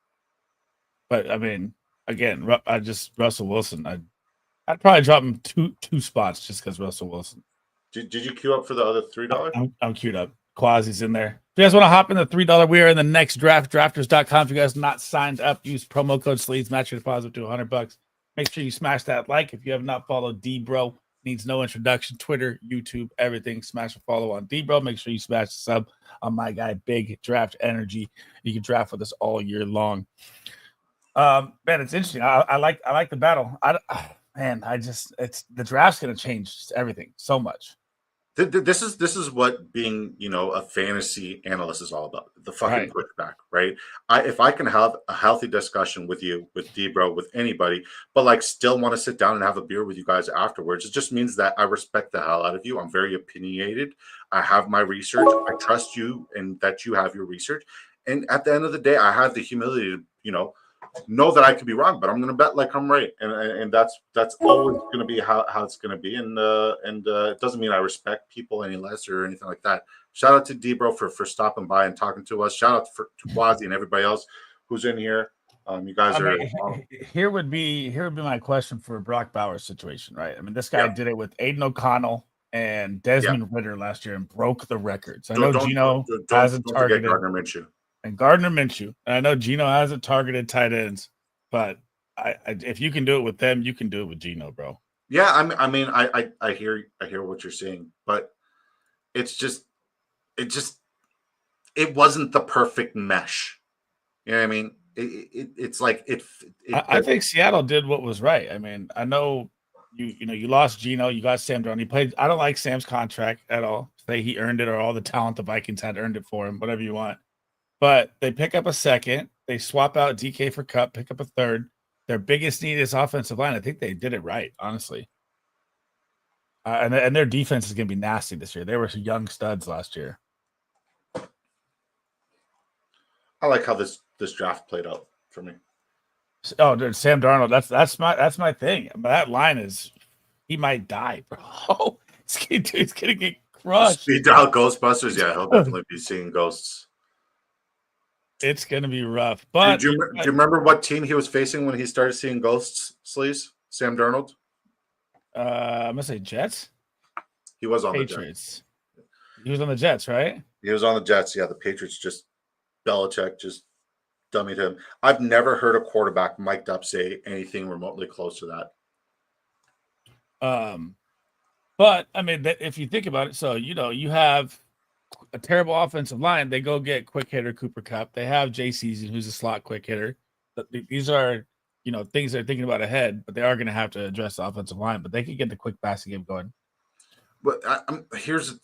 Speaker 2: But I mean, again, Russell Wilson. I'd probably drop him two spots just because Russell Wilson.
Speaker 1: Did you queue up for the other $3?
Speaker 2: I'm queued up. Quasi's in there. If you guys want to hop in the $3, we are in the next draft. Drafters.com. If you guys not signed up, use promo code SLEEVES. Match your deposit to $100. Make sure you smash that like. If you have not followed D-Bro, needs no introduction. Twitter, YouTube, everything. Smash a follow on D-Bro. Make sure you smash the sub on my guy, Big Draft Energy. You can draft with us all year long. Man, it's interesting. I like the battle. It's the draft's going to change everything so much.
Speaker 1: This is what being a fantasy analyst is all about. The fucking pushback, right? If I can have a healthy discussion with you, with D-Bro, with anybody, but like still want to sit down and have a beer with you guys afterwards, it just means that I respect the hell out of you. I'm very opinionated. I have my research. I trust you, and that you have your research. And at the end of the day, I have the humility to know that I could be wrong, but I'm going to bet like I'm right, and that's always going to be how it's going to be, and it doesn't mean I respect people any less or anything like that. Shout out to D-Bro for stopping by and talking to us. Shout out to Quasi and everybody else who's in here. You guys
Speaker 2: here would be my question for Brock Bowers situation, right? I mean, this guy did it with Aiden O'Connell and Desmond Ritter last year and broke the records. I know Gino hasn't targeted
Speaker 1: Gardner Minshew.
Speaker 2: And Gardner Minshew. And I know Gino hasn't targeted tight ends, but if you can do it with them, you can do it with Gino, bro.
Speaker 1: Yeah, I hear what you're saying, but it wasn't the perfect mesh. You know what I mean? It's like
Speaker 2: I think Seattle did what was right. I mean, I know you lost Gino, you got Sam Darnold. He played. I don't like Sam's contract at all. Say he earned it, or all the talent the Vikings had earned it for him, whatever you want. But they pick up a second. They swap out DK for Cup, pick up a third. Their biggest need is offensive line. I think they did it right, honestly. And their defense is going to be nasty this year. They were young studs last year.
Speaker 1: I like how this draft played out for me.
Speaker 2: Oh, dude, Sam Darnold. That's my thing. But that line is, he might die, bro. He's gonna get crushed.
Speaker 1: Speed dial Ghostbusters. Yeah, he'll definitely be seeing ghosts.
Speaker 2: It's gonna be rough. But
Speaker 1: do you remember what team he was facing when he started seeing ghosts? Sleaze, Sam Darnold.
Speaker 2: I'm gonna say Jets.
Speaker 1: He was on
Speaker 2: Patriots.
Speaker 1: the Jets.
Speaker 2: He was on the Jets, right?
Speaker 1: He was on the Jets. Yeah, the Patriots just Belichick just dummied him. I've never heard a quarterback mic'd up say anything remotely close to
Speaker 2: that. But I mean, if you think about it, so you have a terrible offensive line. They go get quick hitter Cooper Kupp. They have Jay Season, who's a slot quick hitter. These are things they're thinking about ahead, but they are going to have to address the offensive line. But they could get the quick passing game going.
Speaker 1: But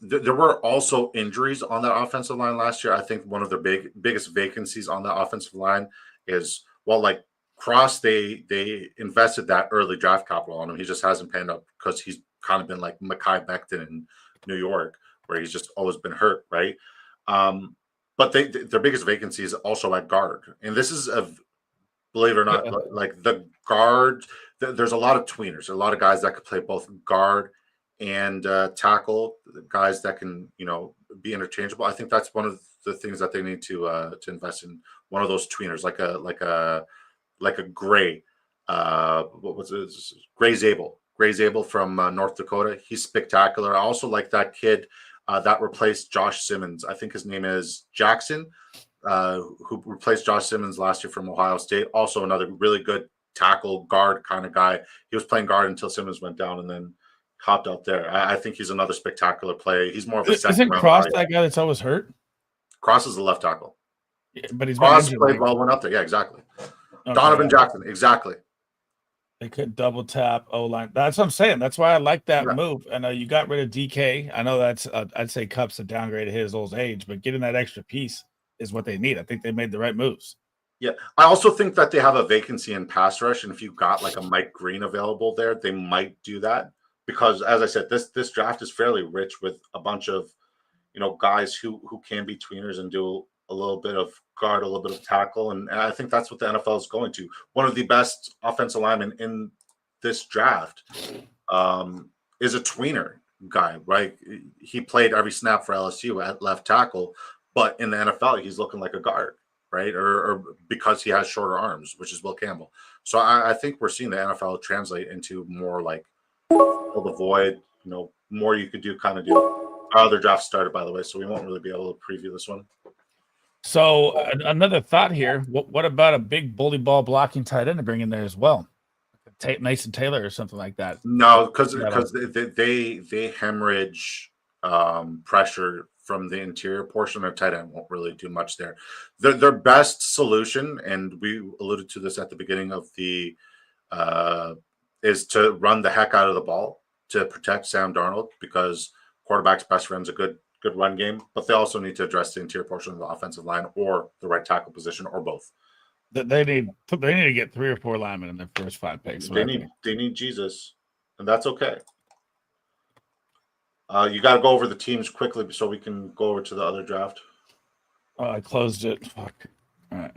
Speaker 1: there were also injuries on that offensive line last year. I think one of their biggest vacancies on that offensive line is like Cross. They invested that early draft capital on him. He just hasn't panned out because he's kind of been like Mekhi Becton in New York, where he's just always been hurt, right? But their biggest vacancy is also at guard, and this is believe it or not, like the guard. There's a lot of tweeners. There's a lot of guys that could play both guard and tackle, guys that can be interchangeable. I think that's one of the things that they need to invest in. One of those tweeners, like a Gray. What was it? Gray Zabel from North Dakota. He's spectacular. I also like that kid that replaced Josh Simmons. I think his name is Jackson, who replaced Josh Simmons last year from Ohio State. Also another really good tackle guard kind of guy. He was playing guard until Simmons went down and then hopped out there. I think he's another spectacular play. He's more of a second.
Speaker 2: Isn't Cross that guy that's always hurt?
Speaker 1: Cross is the left tackle.
Speaker 2: Yeah, but he's
Speaker 1: Cross played well, went up there. Yeah, exactly. Okay. Donovan Jackson, exactly.
Speaker 2: They could double tap O-line. That's what I'm saying. That's why I like that move. I know you got rid of DK. I know that's I'd say Kupp's a downgrade at his old age, but getting that extra piece is what they need. I think they made the right moves.
Speaker 1: Yeah, I also think that they have a vacancy in pass rush, and if you got like a Mike Green available there, they might do that. Because as I said, this draft is fairly rich with a bunch of, guys who can be tweeners and do a little bit of guard, a little bit of tackle, and I think that's what the NFL is going to. One of the best offensive linemen in this draft is a tweener guy, right? He played every snap for LSU at left tackle, but in the NFL, he's looking like a guard, right? Or because he has shorter arms, which is Will Campbell. So I think we're seeing the NFL translate into more like fill the void, more you could do kind of do. Our other draft started, by the way, so we won't really be able to preview this one.
Speaker 2: So another thought here. What about a big bully ball blocking tight end to bring in there as well? Mason Taylor or something like that?
Speaker 1: No, because they hemorrhage pressure from the interior portion. Their tight end won't really do much there. Their best solution, and we alluded to this at the beginning of the is to run the heck out of the ball to protect Sam Darnold, because quarterback's best friend's a good run game, but they also need to address the interior portion of the offensive line or the right tackle position or both.
Speaker 2: They need to get 3 or 4 linemen in their first 5 picks.
Speaker 1: They need Jesus, and that's okay. You got to go over the teams quickly so we can go over to the other draft.
Speaker 2: Oh, I closed it. Fuck. All right.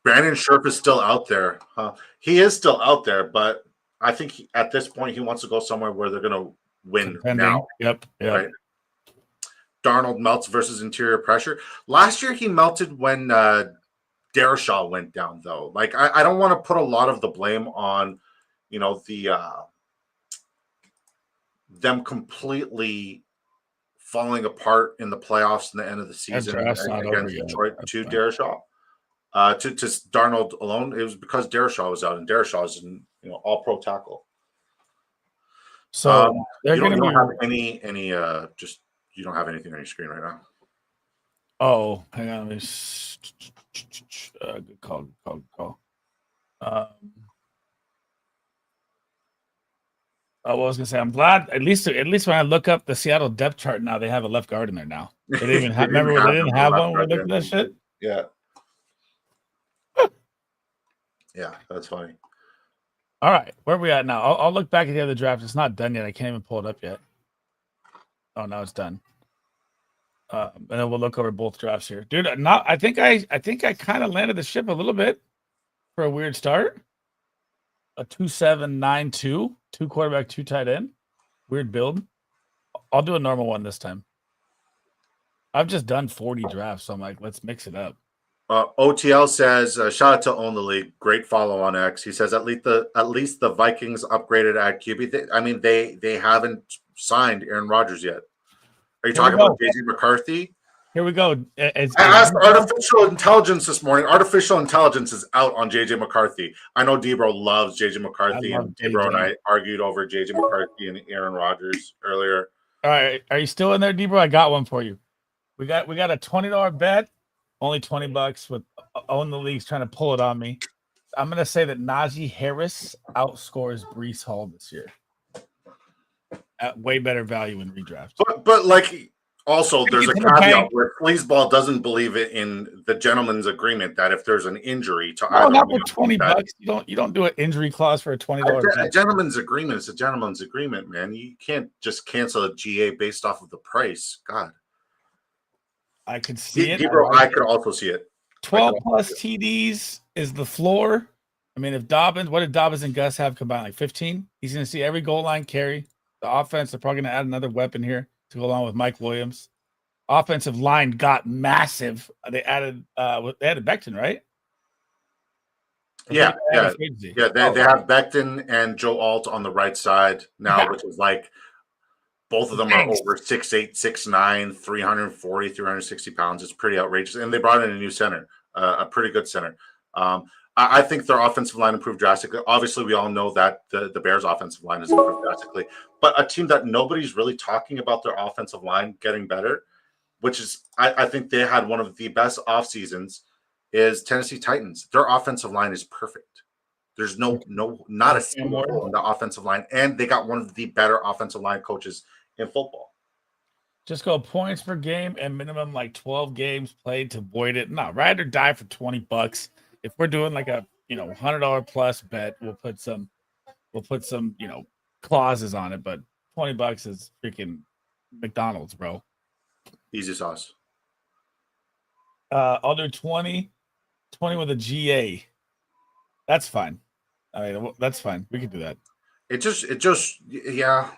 Speaker 1: Brandon Scherf is still out there. He is still out there, but I think at this point he wants to go somewhere where they're going to win now.
Speaker 2: Yep.
Speaker 1: Right? Darnold melts versus interior pressure. Last year he melted when Darrisaw went down, though. Like I don't want to put a lot of the blame on, the them completely falling apart in the playoffs in the end of the season against Detroit to Darrisaw. To Darnold alone, it was because Darrisaw was out, and Darrisaw is an all-pro tackle.
Speaker 2: So
Speaker 1: you don't have any just you don't have anything on your screen right now.
Speaker 2: Oh, hang on. Good call. I was gonna say, I'm glad at least when I look up the Seattle depth chart now, they have a left guard in there now. They didn't even have. Remember when they didn't have one? When we looked at that shit.
Speaker 1: Yeah. Yeah, that's funny.
Speaker 2: All right, where are we at now? I'll look back at the other draft. It's not done yet. I can't even pull it up yet. Oh, now it's done. And then we'll look over both drafts here, dude. I think I kind of landed the ship a little bit for a weird start. A 2-7-9-2, 2 quarterback, 2 tight end. Weird build. I'll do a normal one this time. I've just done 40 drafts, so I'm like, let's mix it up.
Speaker 1: OTL says, shout out to Own the League. Great follow on X. He says, at least the Vikings upgraded at QB. They haven't signed Aaron Rodgers yet. Are you talking about JJ McCarthy?
Speaker 2: Here we go.
Speaker 1: I asked artificial intelligence this morning. Artificial intelligence is out on JJ McCarthy. I know Debro loves JJ McCarthy, and Debro and I argued over JJ McCarthy and Aaron Rodgers earlier.
Speaker 2: All right, are you still in there, Debro? I got one for you. We got a $20 bet, only $20 with Own the League's trying to pull it on me. I'm gonna say that Najee Harris outscores Breece Hall this year at way better value in redraft.
Speaker 1: But like. Also, there's a caveat where Fleasball doesn't believe it in the gentleman's agreement that if there's an injury to either,
Speaker 2: not with $20. You don't do an injury clause for a $20.
Speaker 1: A gentleman's agreement is a gentleman's agreement, man. You can't just cancel a GA based off of the price. God,
Speaker 2: I could see it.
Speaker 1: I could also see it.
Speaker 2: 12 plus TDs is the floor. I mean, if what did Dobbins and Gus have combined? Like 15? He's going to see every goal line carry. The offense, they're probably going to add another weapon here to go along with Mike Williams. Offensive line got massive. They added Becton, right?
Speaker 1: Yeah. They have Becton and Joe Alt on the right side now, which is like both of them are over 6'8", 6'9", 340, 360 pounds. It's pretty outrageous. And they brought in a new center, a pretty good center. I think their offensive line improved drastically. Obviously, we all know that the Bears' offensive line has improved drastically. But a team that nobody's really talking about their offensive line getting better, which is I think they had one of the best off seasons, is Tennessee Titans. Their offensive line is perfect. There's not a single hole in the offensive line, and they got one of the better offensive line coaches in football.
Speaker 2: Just go points per game and minimum like 12 games played to avoid it. No, ride or die for $20. If we're doing like a $100 plus bet, we'll put some clauses on it, but $20 is freaking McDonald's, bro.
Speaker 1: Easy sauce.
Speaker 2: I'll do 20 with a GA. That's fine. I mean, that's fine. We can do that.
Speaker 1: It just yeah.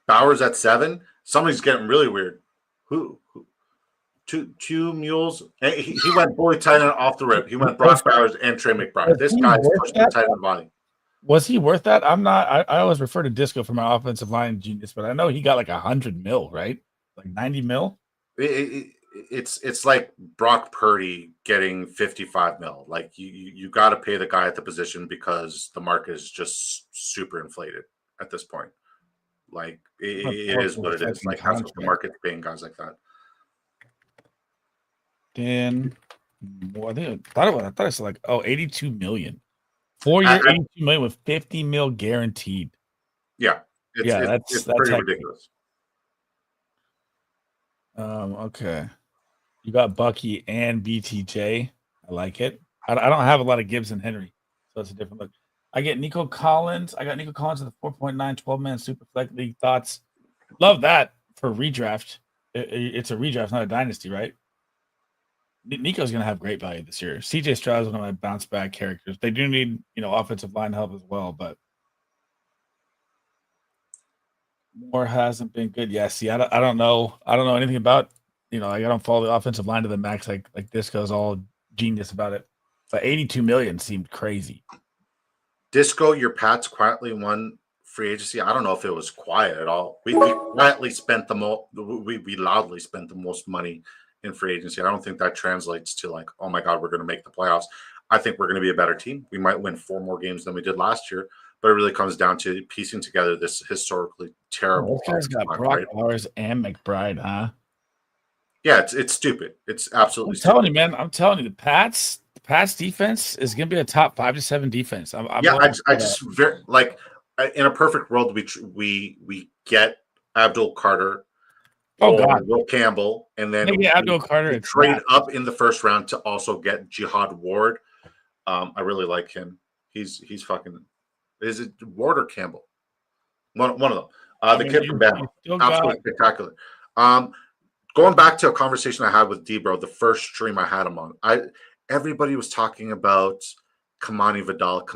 Speaker 1: Bowers at 7. Somebody's getting really weird. Who? Two mules. He went bully tight end off the rip. He went Brock Bowers and Trey McBride. This guy's pushing the tight end body.
Speaker 2: Was he worth that? I'm not. I always refer to Disco for my offensive line genius, but I know he got like $100 million, right? Like $90 million.
Speaker 1: It's like Brock Purdy getting $55 million. Like you got to pay the guy at the position because the market is just super inflated at this point. Like it is what it is. Like that's what the market's paying guys like that.
Speaker 2: Dan, I thought I said like 82 million. 4 years, 82 million with 50 mil guaranteed.
Speaker 1: Yeah, it's pretty ridiculous.
Speaker 2: Okay, you got Bucky and BTJ. I like it. I don't have a lot of Gibbs and Henry, so it's a different look. I get Nico Collins. I got Nico Collins in the 4.9 12-man super flex league. Thoughts? Love that for redraft. It's a redraft, not a dynasty, right? Nico's going to have great value this year. CJ Stroud is one of my bounce back characters. They do need, offensive line help as well, but Moore hasn't been good. Yeah, see, I don't know. I don't know anything about, I don't follow the offensive line to the max like Disco's all genius about it. But 82 million seemed crazy.
Speaker 1: Disco, your Pats quietly won free agency. I don't know if it was quiet at all. We quietly spent the most. We loudly spent the most money in free agency. I don't think that translates to like, oh my God, we're going to make the playoffs. I think we're going to be a better team. We might win 4 more games than we did last year, but it really comes down to piecing together this historically terrible.
Speaker 2: This guy's got Brock Bowers and McBride, huh?
Speaker 1: Yeah, it's stupid. It's absolutely.
Speaker 2: I'm telling you, man. I'm telling you, the Pats defense is going to be a top 5 to 7 defense.
Speaker 1: I just very like in a perfect world we get Abdul Carter.
Speaker 2: God,
Speaker 1: Will Campbell, and then
Speaker 2: Abdul Carter
Speaker 1: trade up in the first round to also get Jihad Ward. I really like him. He's fucking. Is it Ward or Campbell? One of them. The
Speaker 2: mean,
Speaker 1: kid from Bama.
Speaker 2: still
Speaker 1: Absolutely spectacular. Going back to a conversation I had with Debro, the first stream I had him on, everybody was talking about Kamani Vidal,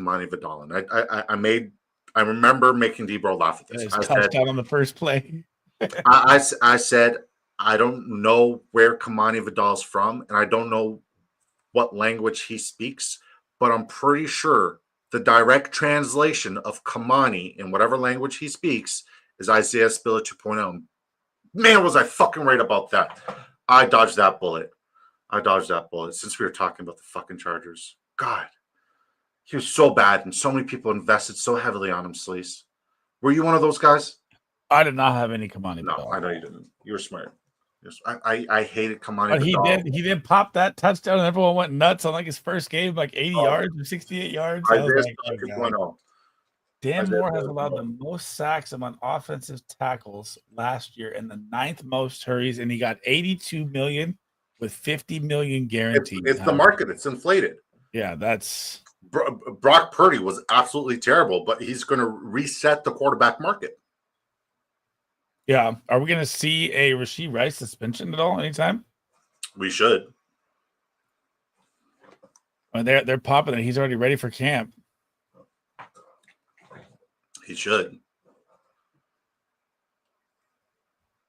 Speaker 1: and I remember making Debro laugh at this.
Speaker 2: His touchdown on the first play.
Speaker 1: I said, I don't know where Kamani Vidal's from, and I don't know what language he speaks, but I'm pretty sure the direct translation of Kamani in whatever language he speaks is Isaiah Spiller 2.0. Man, was I fucking right about that. I dodged that bullet. Since we were talking about the fucking Chargers. God, he was so bad, and so many people invested so heavily on him, Sleaze. Were you one of those guys?
Speaker 2: I did not have any Kamani.
Speaker 1: No, I know you didn't. You were smart. I hated Kamani.
Speaker 2: But he did pop that touchdown, and everyone went nuts on like his first game, like 80 yards or 68 yards. Dan Moore has allowed the most sacks among offensive tackles last year and the 9th most hurries, and he got 82 million with 50 million guaranteed.
Speaker 1: It's the market. It's inflated.
Speaker 2: Yeah, that's
Speaker 1: Brock Purdy was absolutely terrible, but he's going to reset the quarterback market.
Speaker 2: Yeah. Are we going to see a Rashee Rice suspension at all anytime?
Speaker 1: We should.
Speaker 2: Well, they're popping it. He's already ready for camp.
Speaker 1: He should.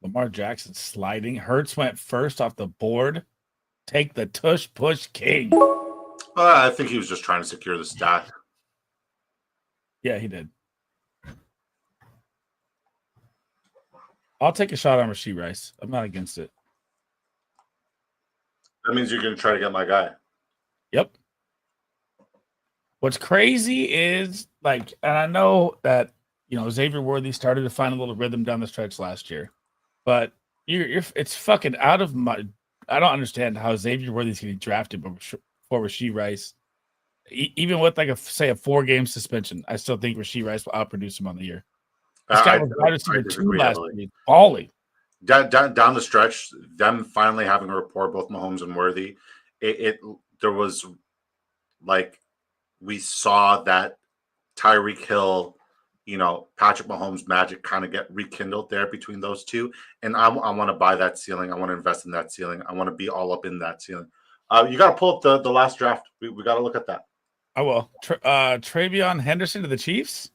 Speaker 2: Lamar Jackson sliding. Hurts went first off the board. Take the tush push king.
Speaker 1: I think he was just trying to secure the stat.
Speaker 2: Yeah, he did. I'll take a shot on Rashee Rice. I'm not against it.
Speaker 1: That means you're going to try to get my guy.
Speaker 2: Yep. What's crazy is, like, and I know that, Xavier Worthy started to find a little rhythm down the stretch last year, but it's fucking out of my. I don't understand how Xavier Worthy's getting drafted for Rashee Rice, even with like a 4-game suspension. I still think Rashee Rice will outproduce him on the year. This guy was wide receiver 2 last week, balling.
Speaker 1: Down the stretch, them finally having a rapport, both Mahomes and Worthy. There was like we saw that Tyreek Hill, Patrick Mahomes magic kind of get rekindled there between those two. And I want to buy that ceiling. I want to invest in that ceiling. I want to be all up in that ceiling. You got to pull up the last draft. We got to look at that.
Speaker 2: I will. Travion Henderson to the Chiefs.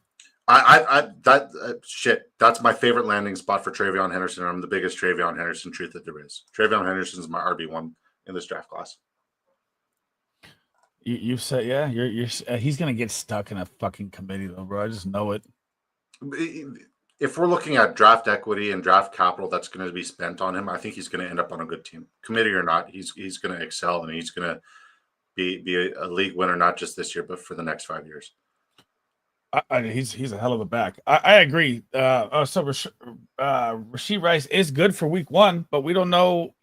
Speaker 1: That's my favorite landing spot for Travion Henderson. I'm the biggest Travion Henderson truth that there is. Travion Henderson is my RB1 in this draft class.
Speaker 2: You said, yeah, you're he's gonna get stuck in a fucking committee though, bro. I just know it.
Speaker 1: If we're looking at draft equity and draft capital that's going to be spent on him, I think he's going to end up on a good team, committee or not. He's going to excel and he's going to be a league winner, not just this year, but for the next 5 years.
Speaker 2: He's a hell of a back. I agree. So Rashee Rice is good for week 1, but we don't know,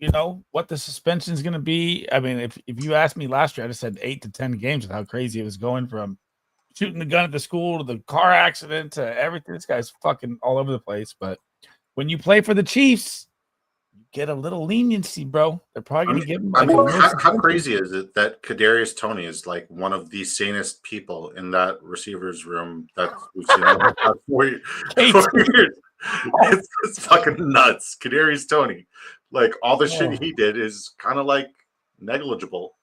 Speaker 2: what the suspension is going to be. I mean, if you asked me last year, I'd have said 8 to 10 games with how crazy it was going from shooting the gun at the school to the car accident to everything. This guy's fucking all over the place. But when you play for the Chiefs, you get a little leniency, bro. They're probably going to give him.
Speaker 1: How crazy is it that Kadarius Toney is like one of the sanest people in that receivers room that we've seen over the past 4 years? It's fucking nuts. Kadarius Toney, like all the shit he did is kind of like negligible.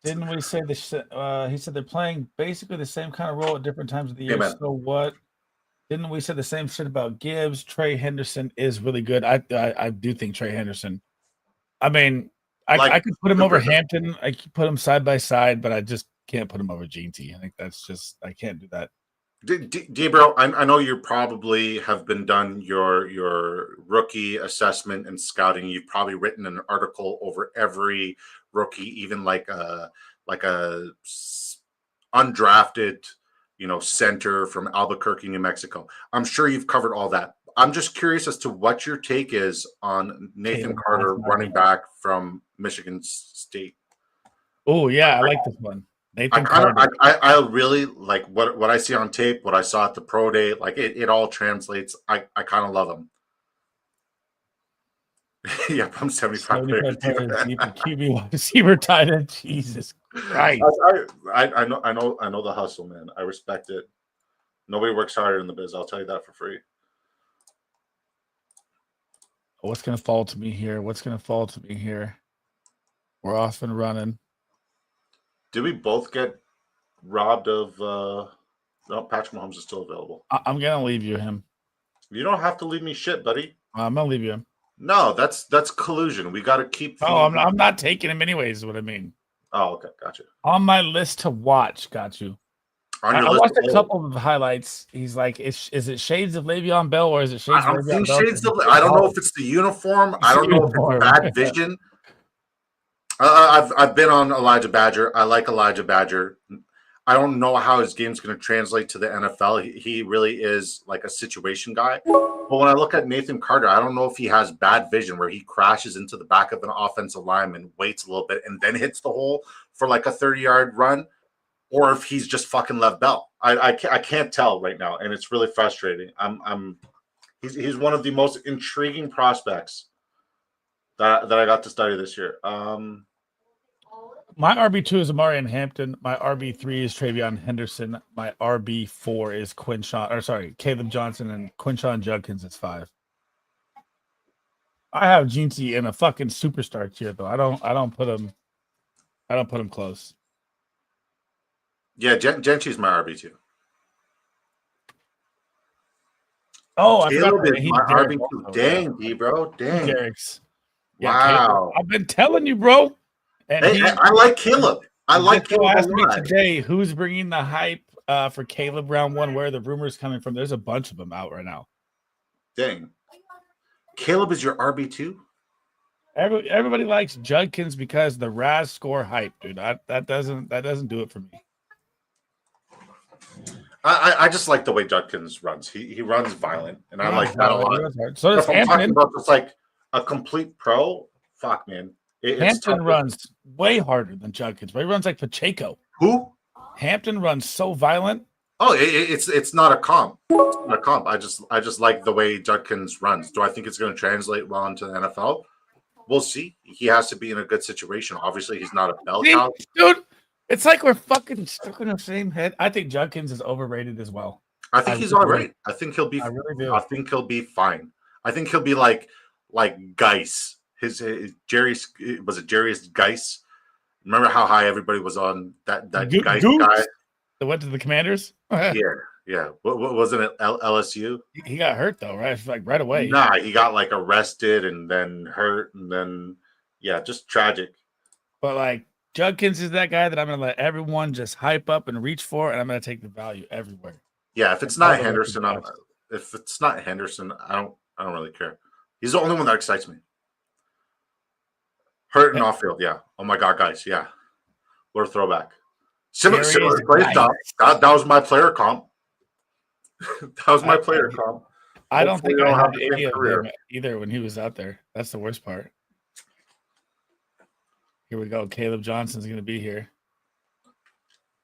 Speaker 2: Didn't we say this? He said they're playing basically the same kind of role at different times of the year.
Speaker 1: Amen.
Speaker 2: So what? Didn't we say the same shit about Gibbs? Trey Henderson is really good. I do think Trey Henderson. I mean, I could put him over Hampton. I could put him side by side, but I just can't put him over Gene T. I think that's just I can't do that.
Speaker 1: Gabriel, I know you probably have been done your rookie assessment and scouting. You've probably written an article over every rookie, even like a undrafted, center from Albuquerque, New Mexico. I'm sure you've covered all that. I'm just curious as to what your take is on Nathan Carter, running back from Michigan State.
Speaker 2: Oh yeah, I like this one.
Speaker 1: I really like what I see on tape, what I saw at the pro day. Like it all translates. I kind of love him. Yep, I'm 75 players.
Speaker 2: QB wide receiver tight end. Jesus Christ.
Speaker 1: I know the hustle, man. I respect it. Nobody works harder in the biz. I'll tell you that for free.
Speaker 2: What's going to fall to me here? We're off and running.
Speaker 1: Did we both get robbed of? No, Patrick Mahomes is still available.
Speaker 2: I'm going to leave you him.
Speaker 1: You don't have to leave me shit, buddy.
Speaker 2: I'm going to leave you him.
Speaker 1: No, that's collusion. We got to keep.
Speaker 2: I'm not taking him anyways. Is what I mean.
Speaker 1: Oh, okay, gotcha.
Speaker 2: On my list to watch, got you. I watched a couple of highlights. He's like, is it shades of Le'Veon Bell or is it shades of Le'Veon Bell?
Speaker 1: I don't know if it's the uniform. I don't know if it's bad vision. I've been on Elijah Badger. I like Elijah Badger. I don't know how his game's going to translate to the NFL. He really is like a situation guy. But when I look at Nathan Carter, I don't know if he has bad vision where he crashes into the back of an offensive lineman, waits a little bit, and then hits the hole for like a 30-yard run, or if he's just fucking Lev Bell. I can't tell right now, and it's really frustrating. He's one of the most intriguing prospects that I got to study this year.
Speaker 2: My RB2 is Amarian Hampton. My RB3 is Travion Henderson. My RB4 is Caleb Johnson, and Quinshawn Judkins is 5. I have Jeanty in a fucking superstar tier though. I don't put him close.
Speaker 1: Yeah, Gentry's my RB2.
Speaker 2: Oh, I
Speaker 1: Caleb
Speaker 2: forgot
Speaker 1: is my RB2. Dang, D, bro. Dang.
Speaker 2: Derek's.
Speaker 1: Yeah, wow.
Speaker 2: Caleb. I've been telling you, bro.
Speaker 1: And I like Caleb. I like Caleb.
Speaker 2: Asked me today who's bringing the hype for Caleb round 1. Where are the rumors coming from? There's a bunch of them out right now.
Speaker 1: Dang. Caleb is your RB2?
Speaker 2: Everybody likes Judkins because the RAS score hype, dude. That doesn't do it for me.
Speaker 1: I just like the way Judkins runs. He runs violent, and I like that a lot.
Speaker 2: So does Hampton.
Speaker 1: Talking about just like a complete pro. Fuck, man.
Speaker 2: Hampton runs way harder than Judkins, but he runs like Pacheco.
Speaker 1: Who?
Speaker 2: Hampton runs so violent.
Speaker 1: Oh, it's not a comp. It's not a comp. I just like the way Judkins runs. Do I think it's going to translate well into the NFL? We'll see. He has to be in a good situation. Obviously, he's not a bell cow.
Speaker 2: Dude, it's like we're fucking stuck in the same head. I think Judkins is overrated as well.
Speaker 1: I think he's all right. I think he'll be.
Speaker 2: I really do.
Speaker 1: I think he'll be fine. I think he'll be like Geis. His Jerry's was it Jerry's Geis? Remember how high everybody was on that Geis guy
Speaker 2: that went to the Commanders?
Speaker 1: yeah. What wasn't it LSU?
Speaker 2: He got hurt though, right? Like right away.
Speaker 1: Nah, he got like arrested and then hurt and then just tragic.
Speaker 2: But like Judkins is that guy that I'm gonna let everyone just hype up and reach for, and I'm gonna take the value everywhere.
Speaker 1: Yeah, if it's not Henderson, I don't really care. He's the only one that excites me. Hurt and off field, yeah. Oh my god, guys, yeah. What a throwback. Similar play style. That was my player comp. That was my player comp.
Speaker 2: I don't think I had any of them either when he was out there. That's the worst part. Here we go. Caleb Johnson's going to be here.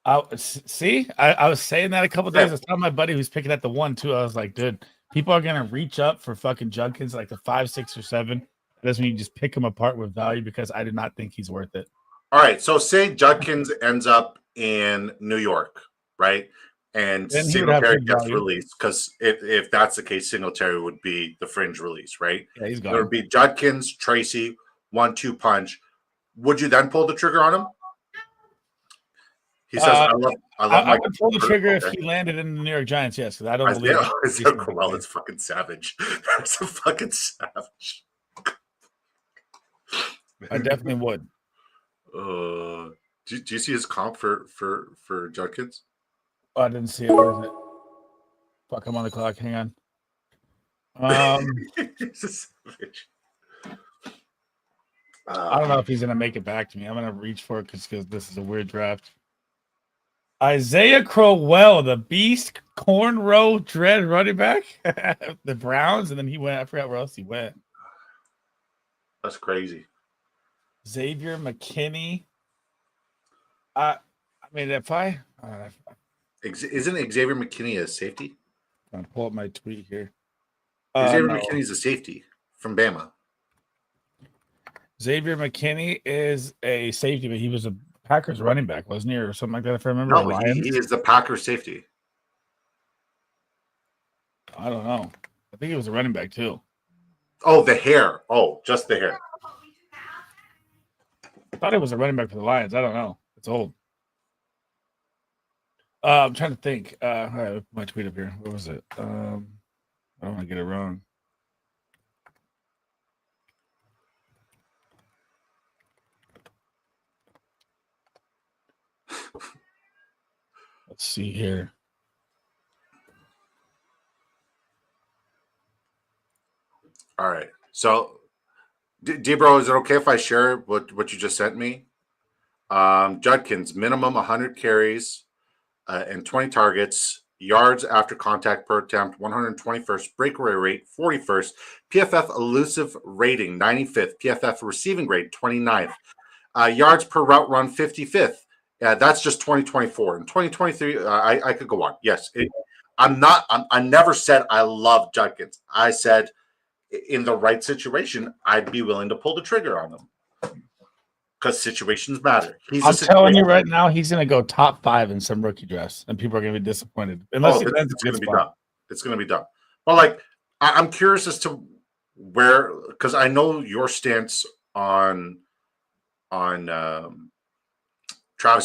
Speaker 2: I was saying that a couple days. I was telling my buddy who's picking at the 1 too. I was like, dude, people are going to reach up for fucking Judkins like the 5, 6, or 7. That's when you just pick him apart with value because I do not think he's worth it.
Speaker 1: All right. So say Judkins ends up in New York, right? And Singletary gets released because if that's the case, Singletary would be the fringe release, right?
Speaker 2: Yeah, he's gone.
Speaker 1: There would be Judkins, Tracy, 1-2 punch. Would you then pull the trigger on him? He says, "I
Speaker 2: would pull the trigger if he landed in the New York Giants." Yes, because I don't believe
Speaker 1: it's fucking savage. That's a fucking savage.
Speaker 2: I definitely would.
Speaker 1: Do you see his comp for Judkins?
Speaker 2: Oh, I didn't see it. Where is it? Fuck, I'm on the clock. Hang on.
Speaker 1: He's a savage.
Speaker 2: I don't know if he's gonna make it back to me. I'm gonna reach for it because this is a weird draft. Isaiah Crowell, the beast, cornrow dread running back, the Browns, and then he went. I forgot where else he went.
Speaker 1: That's crazy.
Speaker 2: Xavier McKinney. I mean, if I
Speaker 1: isn't Xavier McKinney a safety?
Speaker 2: I'm gonna pull up my tweet here.
Speaker 1: Xavier McKinney's a safety from Bama.
Speaker 2: Xavier McKinney is a safety, but he was a Packers running back, wasn't he, or something like that? If I remember,
Speaker 1: no, he is the Packers safety.
Speaker 2: I don't know. I think he was a running back too.
Speaker 1: Oh, the hair. Oh, just the hair.
Speaker 2: I thought it was a running back for the Lions. I don't know. It's old. I'm trying to think. All right, my tweet up here. What was it? I don't want to get it wrong. Let's see here.
Speaker 1: All right. So, D-Bro, is it okay if I share what you just sent me? Judkins, minimum 100 carries and 20 targets, yards after contact per attempt, 121st, breakaway rate, 41st, PFF elusive rating, 95th, PFF receiving grade, 29th, yards per route run, 55th. That's just 2024. In 2023, I could go on. Yes, I never said I love Judkins. I said in the right situation, I'd be willing to pull the trigger on them because situations matter.
Speaker 2: I'm telling you right now, he's going to go top 5 in some rookie drafts, and people are going to be disappointed. Unless
Speaker 1: it's going to be done. It's going to be done. But like, I'm curious as to where, because I know your stance on Travis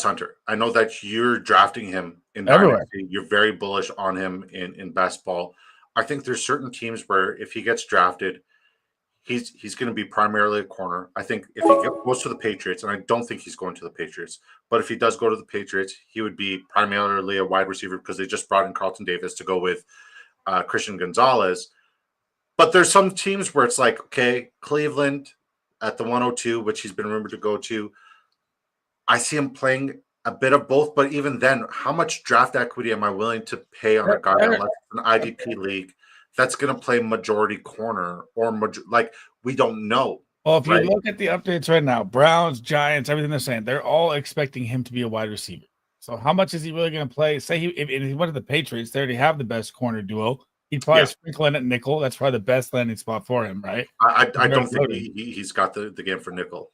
Speaker 1: Hunter. I know that you're drafting him in Dynasty. You're very bullish on him in best ball. I think there's certain teams where if he gets drafted, he's going to be primarily a corner. I think if he goes to the Patriots, and I don't think he's going to the Patriots, but if he does go to the Patriots, he would be primarily a wide receiver because they just brought in Carlton Davis to go with Christian Gonzalez. But there's some teams where it's like, okay, Cleveland at the 102, which he's been rumored to go to. I see him playing a bit of both, but even then, how much draft equity am I willing to pay on a guy unless it's an IDP league that's going to play majority corner or like we don't know?
Speaker 2: Well, if you look at the updates right now, Browns, Giants, everything they're saying, they're all expecting him to be a wide receiver. So how much is he really going to play? Say if he went to the Patriots, they already have the best corner duo. He'd probably sprinkle in at nickel. That's probably the best landing spot for him, right?
Speaker 1: I don't think he's got the game for nickel.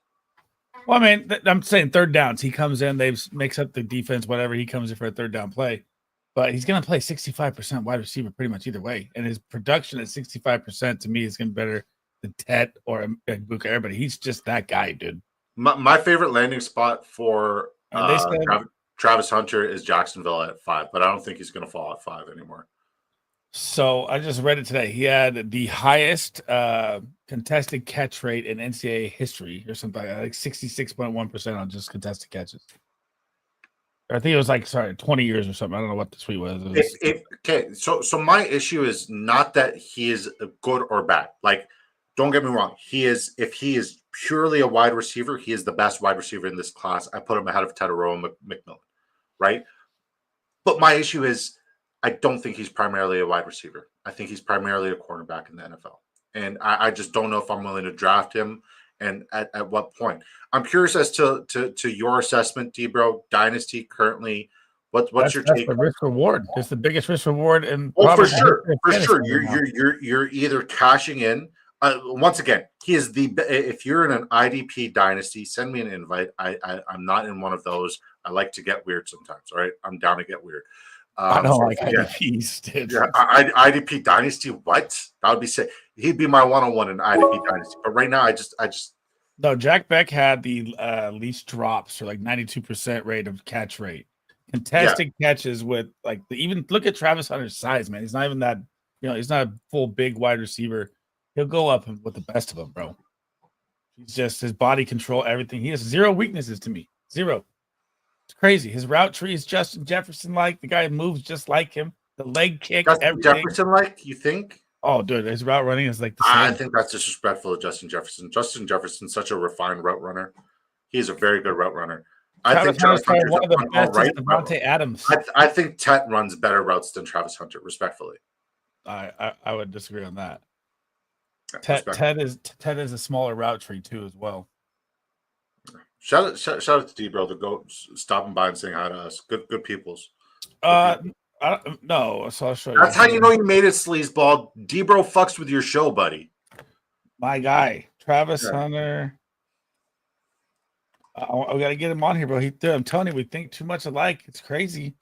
Speaker 2: Well, I mean, I'm saying third downs. He comes in, makes up the defense, whatever. He comes in for a third down play. But he's going to play 65% wide receiver pretty much either way. And his production at 65% to me is going to be better than Tet or Buka, everybody. He's just that guy, dude.
Speaker 1: My favorite landing spot for Travis Hunter is Jacksonville at 5, but I don't think he's going to fall at 5 anymore.
Speaker 2: So I just read it today. He had the highest contested catch rate in NCAA history or something like 66.1% on just contested catches. I think it was 20 years or something. I don't know what the tweet was.
Speaker 1: Okay, so my issue is not that he is good or bad. Like, don't get me wrong. If he is purely a wide receiver, he is the best wide receiver in this class. I put him ahead of Tedoroa McMillan, right? But my issue is I don't think he's primarily a wide receiver. I think he's primarily a cornerback in the NFL. And I just don't know if I'm willing to draft him and at what point. I'm curious as to your assessment, D-Bro, Dynasty currly. What's your take?
Speaker 2: The risk reward. It's the biggest risk reward in
Speaker 1: for sure. You're either cashing in. Once again, he is if you're in an IDP dynasty, send me an invite. I'm not in one of those. I like to get weird sometimes. All right, I'm down to get weird.
Speaker 2: I don't like IDPs, dude.
Speaker 1: Yeah, IDP dynasty. What? That would be sick. He'd be my one-on-one in IDP dynasty. But right now, I just.
Speaker 2: No, Jack Beck had the least drops or 92% rate of catch rate. Contested catches with even look at Travis Hunter's size, man. He's not even that, he's not a full big wide receiver. He'll go up with the best of them, bro. He's just his body control, everything. He has zero weaknesses to me. Zero. It's crazy. His route tree is Justin Jefferson like. The guy moves just like him. The leg kick, everything.
Speaker 1: Jefferson like, you think?
Speaker 2: Oh, dude, his route running is the same.
Speaker 1: I think that's disrespectful of Justin Jefferson. Justin Jefferson's such a refined route runner. He's a very good route runner. I think Travis Hunter's one of the best. Right,
Speaker 2: Devontae Adams.
Speaker 1: I think Tet runs better routes than Travis Hunter, respectfully.
Speaker 2: I would disagree on that. Ted is a smaller route tree too, as well.
Speaker 1: Shout out to D-Bro to go stopping by and saying hi to us. Good peoples.
Speaker 2: No, so I'll show you.
Speaker 1: That's how you know you made it, sleazeball. D-Bro fucks with your show, buddy.
Speaker 2: My guy, Travis Hunter. I gotta get him on here, bro. I'm telling you, we think too much alike. It's crazy.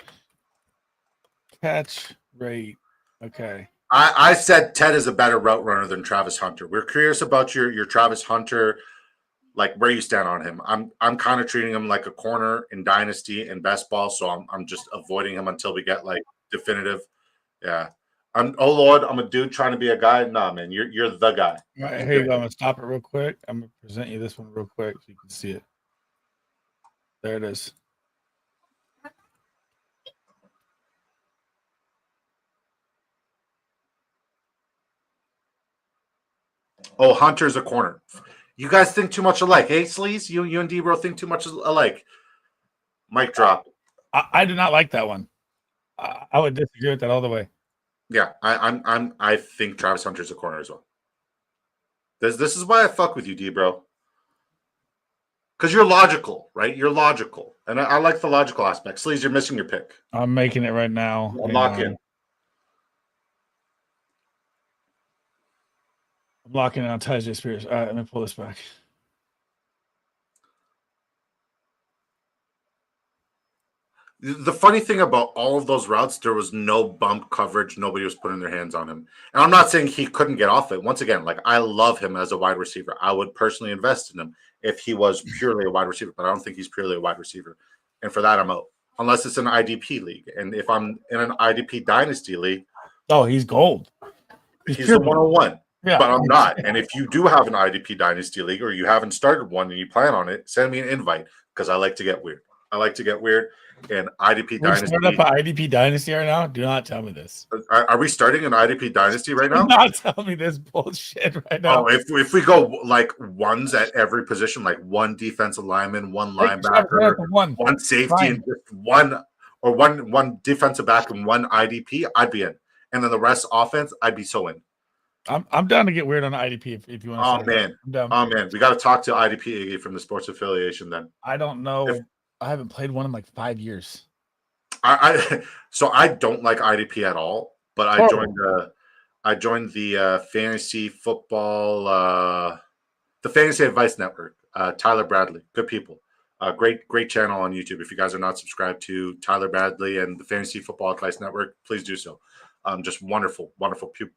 Speaker 2: Catch rate. Okay.
Speaker 1: I said Ted is a better route runner than Travis Hunter. We're curious about your Travis Hunter, like where you stand on him. I'm kind of treating him like a corner in Dynasty and best ball, so I'm just avoiding him until we get like definitive. Yeah. Oh Lord, I'm a dude trying to be a guy. Nah, man, you're the guy.
Speaker 2: All right, here you go. I'm gonna stop it real quick. I'm gonna present you this one real quick so you can see it. There it is.
Speaker 1: Oh, Hunter's a corner. You guys think too much alike. Hey, Sleaze, you and D-Bro think too much alike. Mic drop.
Speaker 2: I do not like that one. I would disagree with that all the way.
Speaker 1: Yeah, I think Travis Hunter's a corner as well. This is why I fuck with you, D-Bro. Because you're logical, right? You're logical. And I like the logical aspect. Sleaze, you're missing your pick.
Speaker 2: I'm making it right now.
Speaker 1: Lock in.
Speaker 2: I'm locking in on Tyjae Spears. All right, let me pull this back.
Speaker 1: The funny thing about all of those routes, there was no bump coverage. Nobody was putting their hands on him. And I'm not saying he couldn't get off it. Once again, like I love him as a wide receiver. I would personally invest in him if he was purely a wide receiver, but I don't think he's purely a wide receiver. And for that, I'm out. Unless it's an IDP league. And if I'm in an IDP dynasty league,
Speaker 2: oh, he's gold.
Speaker 1: He's a 101.
Speaker 2: Yeah.
Speaker 1: But I'm not. And if you do have an IDP dynasty league or you haven't started one and you plan on it, send me an invite because I like to get weird. And IDP Dynasty.
Speaker 2: Starting up an IDP Dynasty right now? Do not tell me this.
Speaker 1: Are we starting an IDP Dynasty right now?
Speaker 2: Do not tell me this bullshit right now.
Speaker 1: Oh, if we go like ones at every position, like one defensive lineman, one linebacker, one safety, and just one defensive back and one IDP, I'd be in. And then the rest offense, I'd be so in.
Speaker 2: I'm down to get weird on IDP if you want
Speaker 1: to. Oh man, we got to talk to IDP Iggy from the Sports Affiliation then.
Speaker 2: I don't know. I haven't played one in like 5 years.
Speaker 1: So I don't like IDP at all, but I joined the fantasy football, the Fantasy Advice Network. Tyler Bradley, good people, great channel on YouTube. If you guys are not subscribed to Tyler Bradley and the Fantasy Football Advice Network, please do so. Just wonderful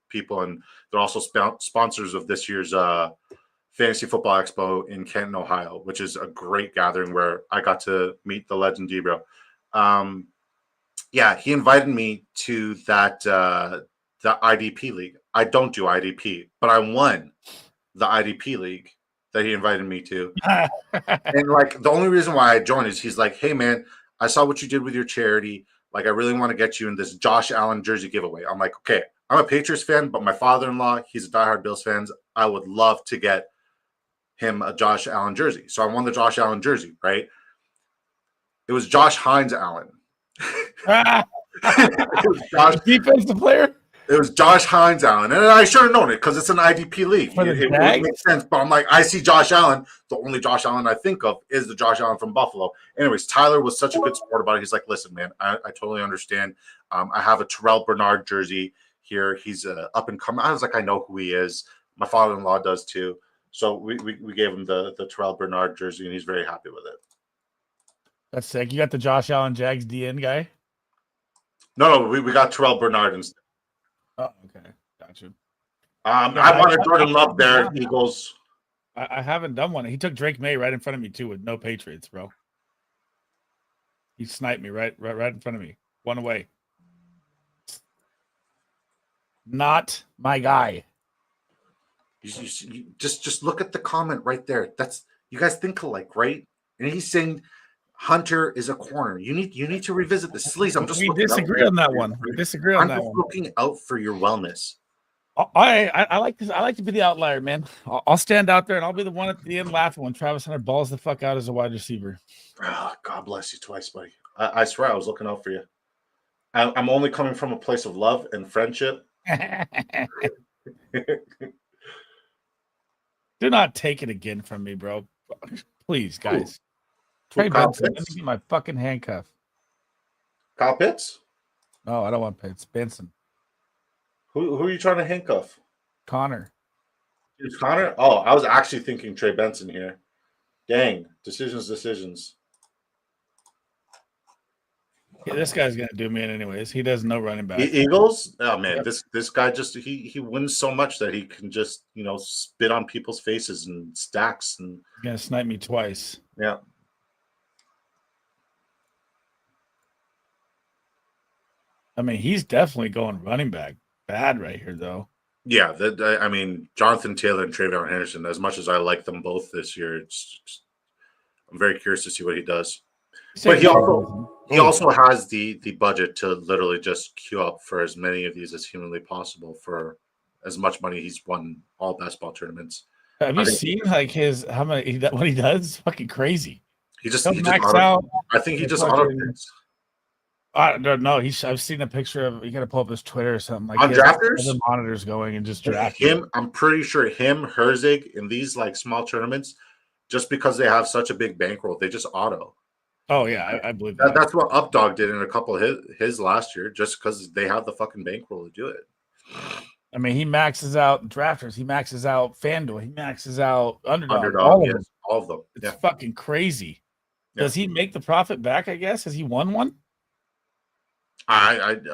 Speaker 1: people, and they're also sponsors of this year's Fantasy Football Expo in Canton, Ohio, which is a great gathering where I got to meet the legend D-Bro. Yeah, he invited me to that the IDP league. I don't do IDP, but I won the IDP league that he invited me to. And like the only reason why I joined is he's like, "Hey man, I saw what you did with your charity. Like, I really want to get you in this Josh Allen jersey giveaway." I'm like, okay, I'm a Patriots fan, but my father-in-law, he's a diehard Bills fan. I would love to get him a Josh Allen jersey. So I won the Josh Allen jersey, right? It was Josh Hines Allen.
Speaker 2: It was Josh, defensive player?
Speaker 1: It was Josh Hines Allen. And I should have known it because it's an IDP league. It would make sense. But I'm like, I see Josh Allen. The only Josh Allen I think of is the Josh Allen from Buffalo. Anyways, Tyler was such a good sport about it. He's like, listen, man, I totally understand. I have a Terrell Bernard jersey here. He's up and coming. I was like, I know who he is. My father-in-law does too. So we gave him the Terrell Bernard jersey, and he's very happy with it.
Speaker 2: That's sick. You got the Josh Allen Jags DN guy?
Speaker 1: No, we got Terrell Bernard instead.
Speaker 2: Oh, okay. Gotcha.
Speaker 1: I wanted Jordan Love there, Eagles.
Speaker 2: I haven't done one. He took Drake May right in front of me, too, with no Patriots, bro. He sniped me right in front of me. One away. Not my guy.
Speaker 1: You just look at the comment right there. That's you guys think alike, right? And he's saying Hunter is a corner. You need to revisit this. Sleaze, I'm just
Speaker 2: disagree on that one. We disagree on that one.
Speaker 1: I'm looking out for your wellness.
Speaker 2: I like this. I like to be the outlier, man. I'll stand out there and I'll be the one at the end laughing when Travis Hunter balls the fuck out as a wide receiver.
Speaker 1: Oh, God bless you twice, buddy. I swear I was looking out for you. I'm only coming from a place of love and friendship.
Speaker 2: Do not take it again from me, bro. Please, guys. Trey Benson, let me get my fucking handcuff.
Speaker 1: Kyle Pitts?
Speaker 2: No, I don't want Pitts. Benson.
Speaker 1: Who are you trying to handcuff?
Speaker 2: Connor.
Speaker 1: It's Connor? Oh, I was actually thinking Trey Benson here. Dang. Decisions.
Speaker 2: Yeah, this guy's gonna do me in anyways. He does no running back.
Speaker 1: Eagles? Oh man,
Speaker 2: Yep.
Speaker 1: this guy just he wins so much that he can just spit on people's faces and stacks and
Speaker 2: He's gonna snipe me twice.
Speaker 1: yeah.
Speaker 2: I mean, he's definitely going running back bad right here, though.
Speaker 1: Yeah, I mean, Jonathan Taylor and Travion Henderson. As much as I like them both this year, I'm very curious to see what he does. But he also has the budget to literally just queue up for as many of these as humanly possible for as much money. He's won all best ball tournaments.
Speaker 2: Have you seen like how many what he does? It's fucking crazy.
Speaker 1: He just
Speaker 2: max out.
Speaker 1: I think he just auto picks.
Speaker 2: I don't know. I've seen a picture of. You got to pull up his Twitter or something. Like
Speaker 1: on drafters,
Speaker 2: the monitors going and just drafting
Speaker 1: him. I'm pretty sure him, Herzig in these like small tournaments, just because they have such a big bankroll, they just auto.
Speaker 2: Oh yeah, I believe
Speaker 1: that. That's what Updog did in a couple of his last year, just because they have the fucking bankroll to do it.
Speaker 2: I mean, he maxes out drafters. He maxes out FanDuel. He maxes out Underdog.
Speaker 1: All of them.
Speaker 2: It's fucking crazy. Yeah. Does he make the profit back? I guess has he won one?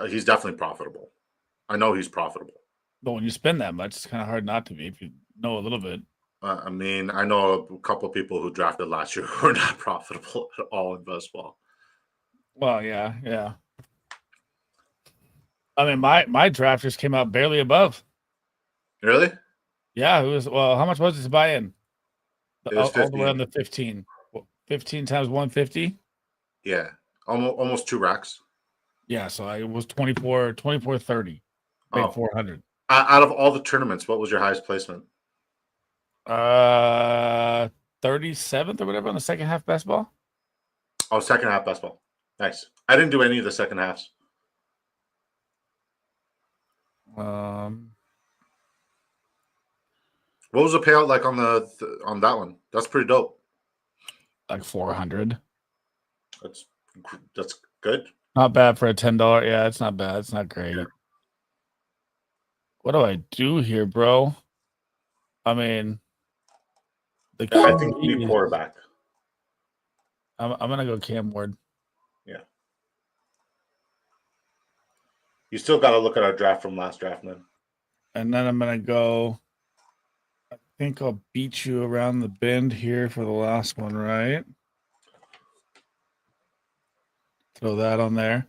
Speaker 1: He's definitely profitable. I know he's profitable.
Speaker 2: But when you spend that much, it's kind of hard not to be if you know a little bit.
Speaker 1: I mean, I know a couple of people who drafted last year who are not profitable at all in baseball.
Speaker 2: Well, yeah. I mean, my drafters came out barely above.
Speaker 1: Really?
Speaker 2: Yeah, it was. Well, how much was it to buy in?
Speaker 1: It was
Speaker 2: all the way on the 15. 15 times 150?
Speaker 1: Yeah, almost 2 racks.
Speaker 2: Yeah, so it was 24.30. Made 400.
Speaker 1: Out of all the tournaments, what was your highest placement?
Speaker 2: 37th or whatever on the second half best ball.
Speaker 1: Oh, second half best ball. Nice. I didn't do any of the second halves. What was the payout like on on that one? That's pretty dope.
Speaker 2: Like 400.
Speaker 1: That's good.
Speaker 2: Not bad for a $10. Yeah, it's not bad. It's not great. Yeah. What do I do here, bro? I mean,
Speaker 1: I think you need quarterback.
Speaker 2: I'm gonna go Cam Ward.
Speaker 1: Yeah. You still got to look at our draft from last draft, man.
Speaker 2: And then I'm gonna go. I think I'll beat you around the bend here for the last one, right? Throw that on there.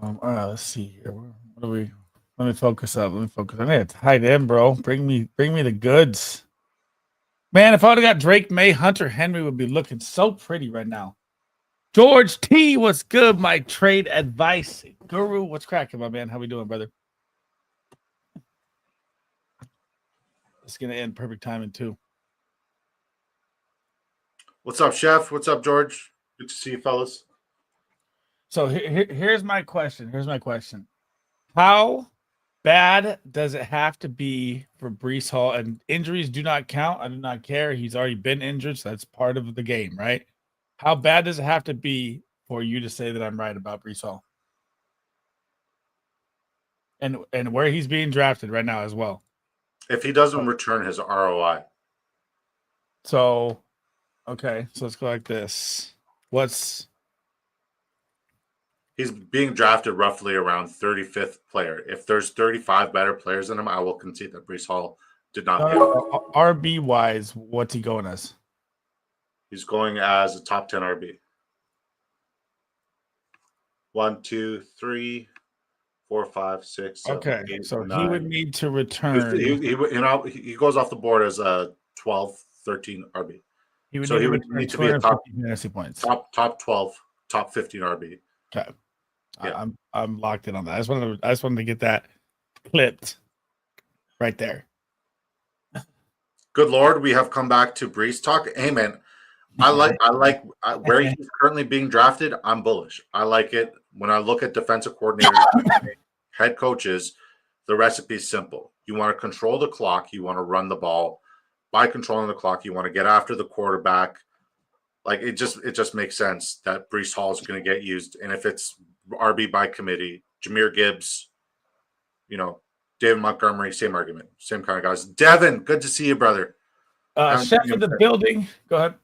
Speaker 2: All right, let's see here. What do we? Let me focus up. I need a tight end, bro. Bring me the goods. Man, if I would have got Drake May, Hunter Henry would be looking so pretty right now. George T, what's good? My trade advice guru. What's cracking, my man? How we doing, brother? It's gonna end perfect timing too.
Speaker 1: What's up, Chef? What's up, George? Good to see you, fellas.
Speaker 2: So here's my question. How bad does it have to be for Breece Hall? And injuries do not count. I do not care. He's already been injured, so that's part of the game, right? How bad does it have to be for you to say that I'm right about Breece Hall? And where he's being drafted right now as well.
Speaker 1: If he doesn't return his ROI.
Speaker 2: So, okay, so let's go like this.
Speaker 1: He's being drafted roughly around 35th player. If there's 35 better players than him, I will concede that Breece Hall did not get
Speaker 2: RB wise, what's he going as?
Speaker 1: He's going as a top 10 RB. 1, 2, 3, 4, 5, 6, 7,
Speaker 2: okay,
Speaker 1: 8,
Speaker 2: so
Speaker 1: 9.
Speaker 2: He would need to return.
Speaker 1: He goes off the board as a 12, 13 RB.
Speaker 2: He would need to be a top fantasy points.
Speaker 1: Top 12, top 15 RB.
Speaker 2: Okay. Yeah. I'm locked in on that. I just wanted to get that clipped right there.
Speaker 1: Good Lord, we have come back to Breece talk. Hey man, I like where he's currently being drafted. I'm bullish. I like it. When I look at defensive coordinators, head coaches, the recipe is simple. You want to control the clock. You want to run the ball. By controlling the clock, you want to get after the quarterback. Like it just makes sense that Breece Hall is going to get used. And if it's RB by committee, Jahmyr Gibbs, David Montgomery, same argument, same kind of guys. Devin, good to see you, brother.
Speaker 2: Chef in the building. Go ahead.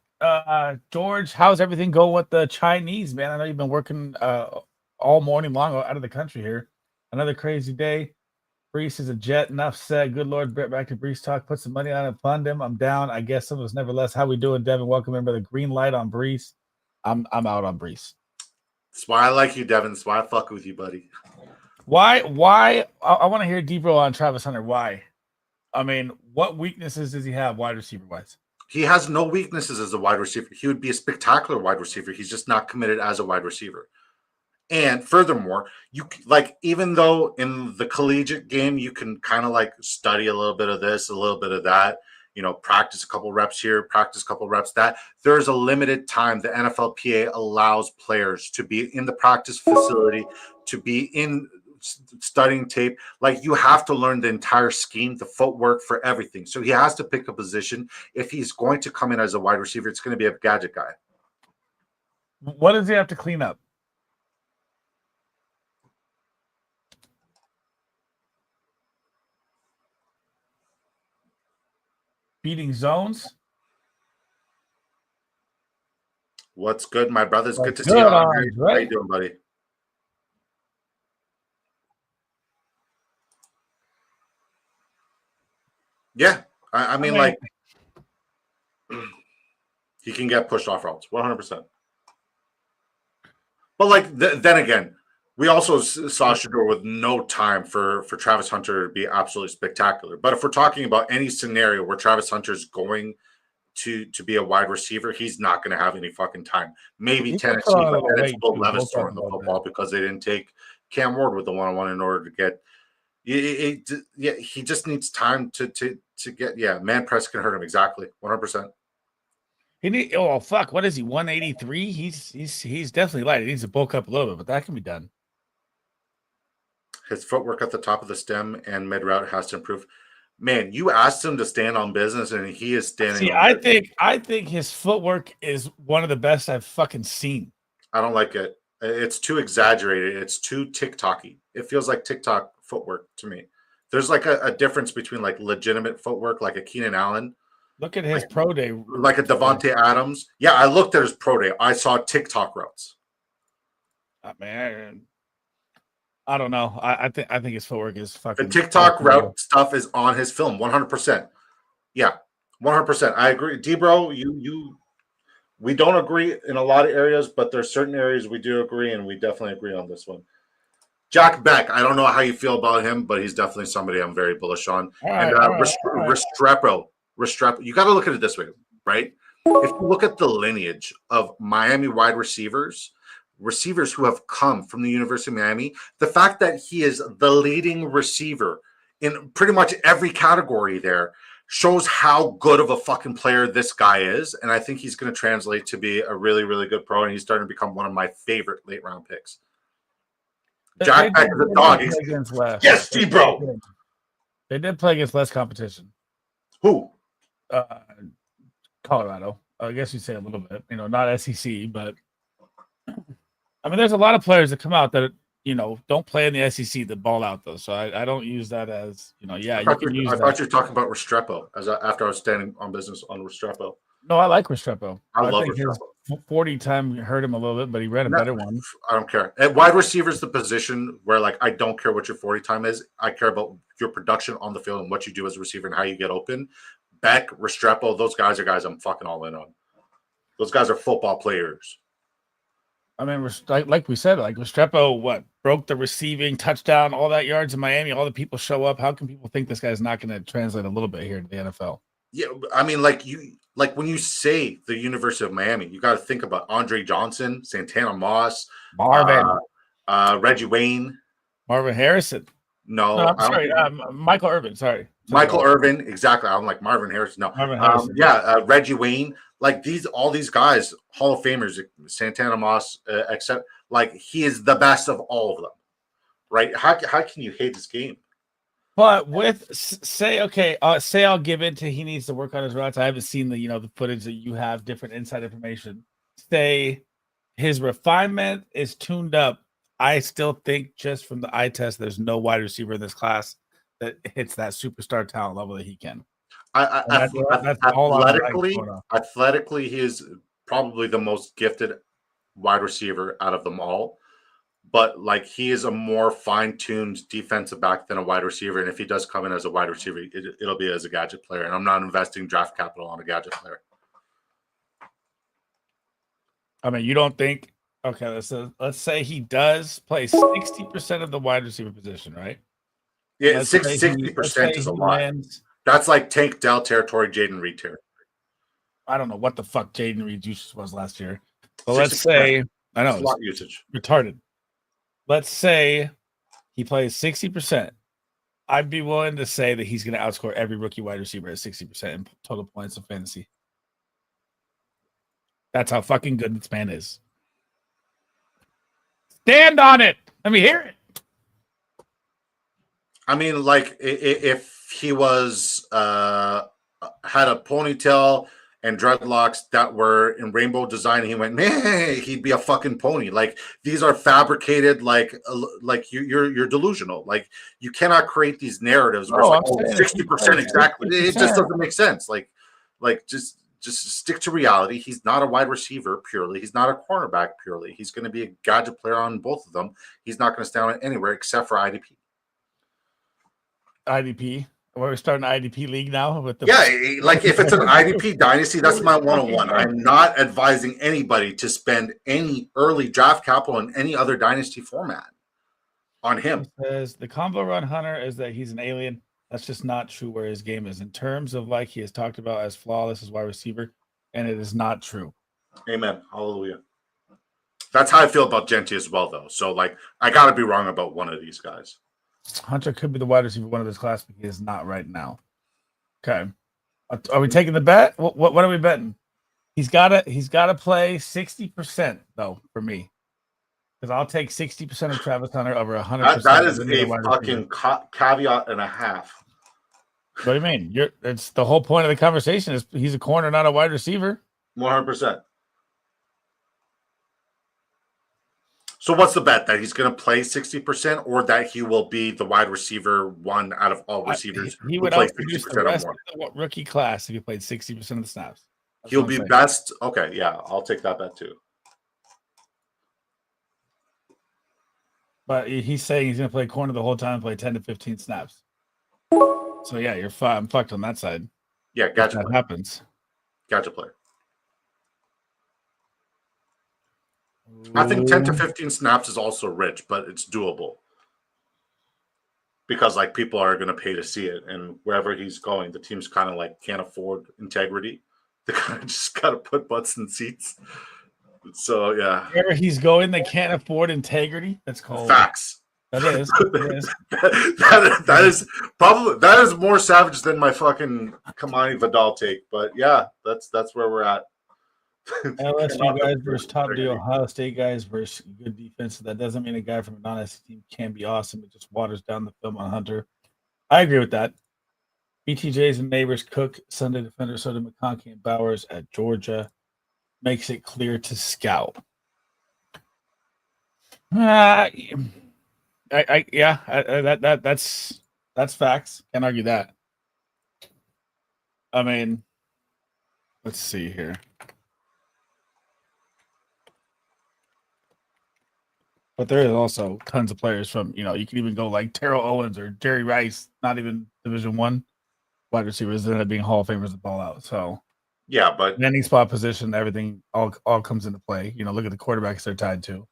Speaker 2: George, how's everything going with the Chinese, man? I know you've been working all morning long out of the country here. Another crazy day. Breece is a jet. Enough said. Good Lord, Brett, back to Breece talk. Put some money on it. Fund him. I'm down. I guess some of us nevertheless. How we doing, Devin? Welcome in, brother. Green light on Breece. I'm out on Breece.
Speaker 1: That's why I like you, Devin. That's why I fuck with you, buddy.
Speaker 2: Why? I want to hear Debro on Travis Hunter. Why? I mean, what weaknesses does he have wide receiver wise?
Speaker 1: He has no weaknesses as a wide receiver. He would be a spectacular wide receiver. He's just not committed as a wide receiver. And furthermore, you like, even though in the collegiate game you can kind of like study a little bit of this, a little bit of that, practice a couple reps here, practice a couple reps that, there's a limited time the NFLPA allows players to be in the practice facility, to be in studying tape. Like, you have to learn the entire scheme, the footwork for everything. So he has to pick a position. If he's going to come in as a wide receiver, it's going to be a gadget guy.
Speaker 2: What does he have to clean up? Beating zones.
Speaker 1: What's good, my brothers? Good to see you. Right? How you doing, buddy? Yeah, I mean, like, he can get pushed off routes 100%. But like, then again, we also saw Shedeur with no time for Travis Hunter to be absolutely spectacular. But if we're talking about any scenario where Travis Hunter is going to be a wide receiver, he's not going to have any fucking time. Maybe Tennessee, but then it's Will Levis throwing the football because they didn't take Cam Ward with the one-on-one in order to get. Yeah, he just needs time to get. Yeah, man press can hurt him, exactly, 100%.
Speaker 2: Fuck, what is he, 183? He's definitely light. He needs to bulk up a little bit, but that can be done.
Speaker 1: His footwork at the top of the stem and mid route has to improve. Man, you asked him to stand on business, and he is standing.
Speaker 2: See,
Speaker 1: on
Speaker 2: I think his footwork is one of the best I've fucking seen.
Speaker 1: I don't like it. It's too exaggerated. It's too TikTok-y. It feels like TikTok footwork to me. There's like a difference between like legitimate footwork, like a Keenan Allen.
Speaker 2: Look at his pro day,
Speaker 1: like a Devontae Adams. Yeah, I looked at his pro day. I saw TikTok routes.
Speaker 2: Man, I don't know. I think his footwork is fucking.
Speaker 1: The TikTok route stuff is on his film, 100%. Yeah, 100%. I agree, Debro. We don't agree in a lot of areas, but there's certain areas we do agree, and we definitely agree on this one. Jack Beck, I don't know how you feel about him, but he's definitely somebody I'm very bullish on. Restrepo, you got to look at it this way, right? If you look at the lineage of Miami wide receivers who have come from the University of Miami, the fact that he is the leading receiver in pretty much every category there shows how good of a fucking player this guy is. And I think he's going to translate to be a really, really good pro, and he's starting to become one of my favorite late round picks. Jack Beck is a dog. Yes, Debro.
Speaker 2: They did play against less competition.
Speaker 1: Who?
Speaker 2: Colorado. I guess you'd say a little bit. Not SEC, but I mean, there's a lot of players that come out that don't play in the SEC that ball out though. So I don't use that as I thought you were
Speaker 1: talking about Restrepo after I was standing on business on Restrepo.
Speaker 2: No, I like Restrepo.
Speaker 1: I love Restrepo.
Speaker 2: 40 time hurt him a little bit, but he ran a better one.
Speaker 1: I don't care. At wide receiver is the position where, like, I don't care what your 40 time is. I care about your production on the field and what you do as a receiver and how you get open. Beck, Restrepo, those guys are guys I'm fucking all in on. Those guys are football players.
Speaker 2: I mean, like we said, like Restrepo, broke the receiving touchdown, all that yards in Miami. All the people show up. How can people think this guy's not going to translate a little bit here to the NFL?
Speaker 1: Yeah, I mean, like when you say the University of Miami, you got to think about Andre Johnson, Santana Moss,
Speaker 2: Marvin,
Speaker 1: Reggie Wayne,
Speaker 2: Marvin Harrison.
Speaker 1: No,
Speaker 2: I'm sorry, Michael Irvin. Sorry,
Speaker 1: Michael Irvin. Exactly. I'm like Marvin Harrison. No,
Speaker 2: Marvin Harrison.
Speaker 1: Reggie Wayne. Like all these guys, Hall of Famers, Santana Moss, except like he is the best of all of them, right? How can you hate this game?
Speaker 2: But say I'll give in to he needs to work on his routes. I haven't seen the footage that you have, different inside information. Say his refinement is tuned up. I still think just from the eye test, there's no wide receiver in this class that hits that superstar talent level that he can. That's all
Speaker 1: athletically, he is probably the most gifted wide receiver out of them all. But like he is a more fine-tuned defensive back than a wide receiver, and if he does come in as a wide receiver, it'll be as a gadget player. And I'm not investing draft capital on a gadget player.
Speaker 2: I mean, you don't think? Okay, let's say he does play 60% of the wide receiver position, right?
Speaker 1: Yeah, 60% is a lot. That's like Tank Dell territory, Jaden Reed territory.
Speaker 2: I don't know what the fuck Jaden Reed usage was last year, but let's say I know
Speaker 1: slot usage
Speaker 2: retarded. Let's say he plays 60%. I'd be willing to say that he's going to outscore every rookie wide receiver at 60% in total points of fantasy. That's how fucking good this man is. Stand on it. Let me hear it.
Speaker 1: I mean, like if he was had a ponytail and dreadlocks that were in rainbow design, and he went, "Hey," he'd be a fucking pony. Like these are fabricated. Like you're delusional. Like you cannot create these narratives where it's like 60% exactly. 60%. It just doesn't make sense. Like just stick to reality. He's not a wide receiver purely. He's not a cornerback purely. He's going to be a gadget player on both of them. He's not going to stand out anywhere except for IDP.
Speaker 2: IDP. We're starting an IDP league now with the
Speaker 1: like if it's an IDP dynasty, that's my 101. I'm not advising anybody to spend any early draft capital in any other dynasty format on him.
Speaker 2: He says the combo run hunter is that he's an alien. That's just not true where his game is in terms of like he has talked about as flawless as wide receiver, and it is not true.
Speaker 1: Amen. Hallelujah. That's how I feel about Genty as well, though. So like I gotta be wrong about one of these guys.
Speaker 2: Hunter could be the wide receiver one of this class, but he is not right now. Okay, are we taking the bet? What are we betting? He's got to play 60% though for me, because I'll take 60% of Travis Hunter over 100%.
Speaker 1: That is a fucking caveat and a half.
Speaker 2: What do you mean? It's the whole point of the conversation is he's a corner, not a wide receiver.
Speaker 1: 100%. So what's the bet? That he's going to play 60% or that he will be the wide receiver one out of all receivers
Speaker 2: he would play 60% or more? The rookie class if he played 60% of the snaps.
Speaker 1: He'll be best. Okay, yeah, I'll take that bet too.
Speaker 2: But he's saying he's going to play corner the whole time and play 10 to 15 snaps. So yeah, I'm fucked on that side.
Speaker 1: Yeah, gotcha.
Speaker 2: That happens.
Speaker 1: Gotcha player. I think 10 to 15 snaps is also rich, but it's doable. Because like people are going to pay to see it, and wherever he's going, the team's kind of like can't afford integrity. They kind of just got to put butts in seats. So yeah,
Speaker 2: wherever he's going, they can't afford integrity. That's called
Speaker 1: facts.
Speaker 2: That is.
Speaker 1: that is more savage than my fucking Kamani Vidal take. But yeah, that's where we're at.
Speaker 2: LSU guys versus top deal, Ohio State guys versus good defense. That doesn't mean a guy from a non-SEC team can be awesome. It just waters down the film on Hunter. I agree with that. BTJs and neighbors Cook, Sunday defender, Soda McConkey, and Bowers at Georgia makes it clear to scout. That's facts. Can't argue that. I mean, let's see here. But there is also tons of players from, you can even go like Terrell Owens or Jerry Rice, not even Division I wide receivers that end up being Hall of Famers that ball out. So
Speaker 1: yeah, but
Speaker 2: in any spot position, everything all comes into play. Look at the quarterbacks they're tied to.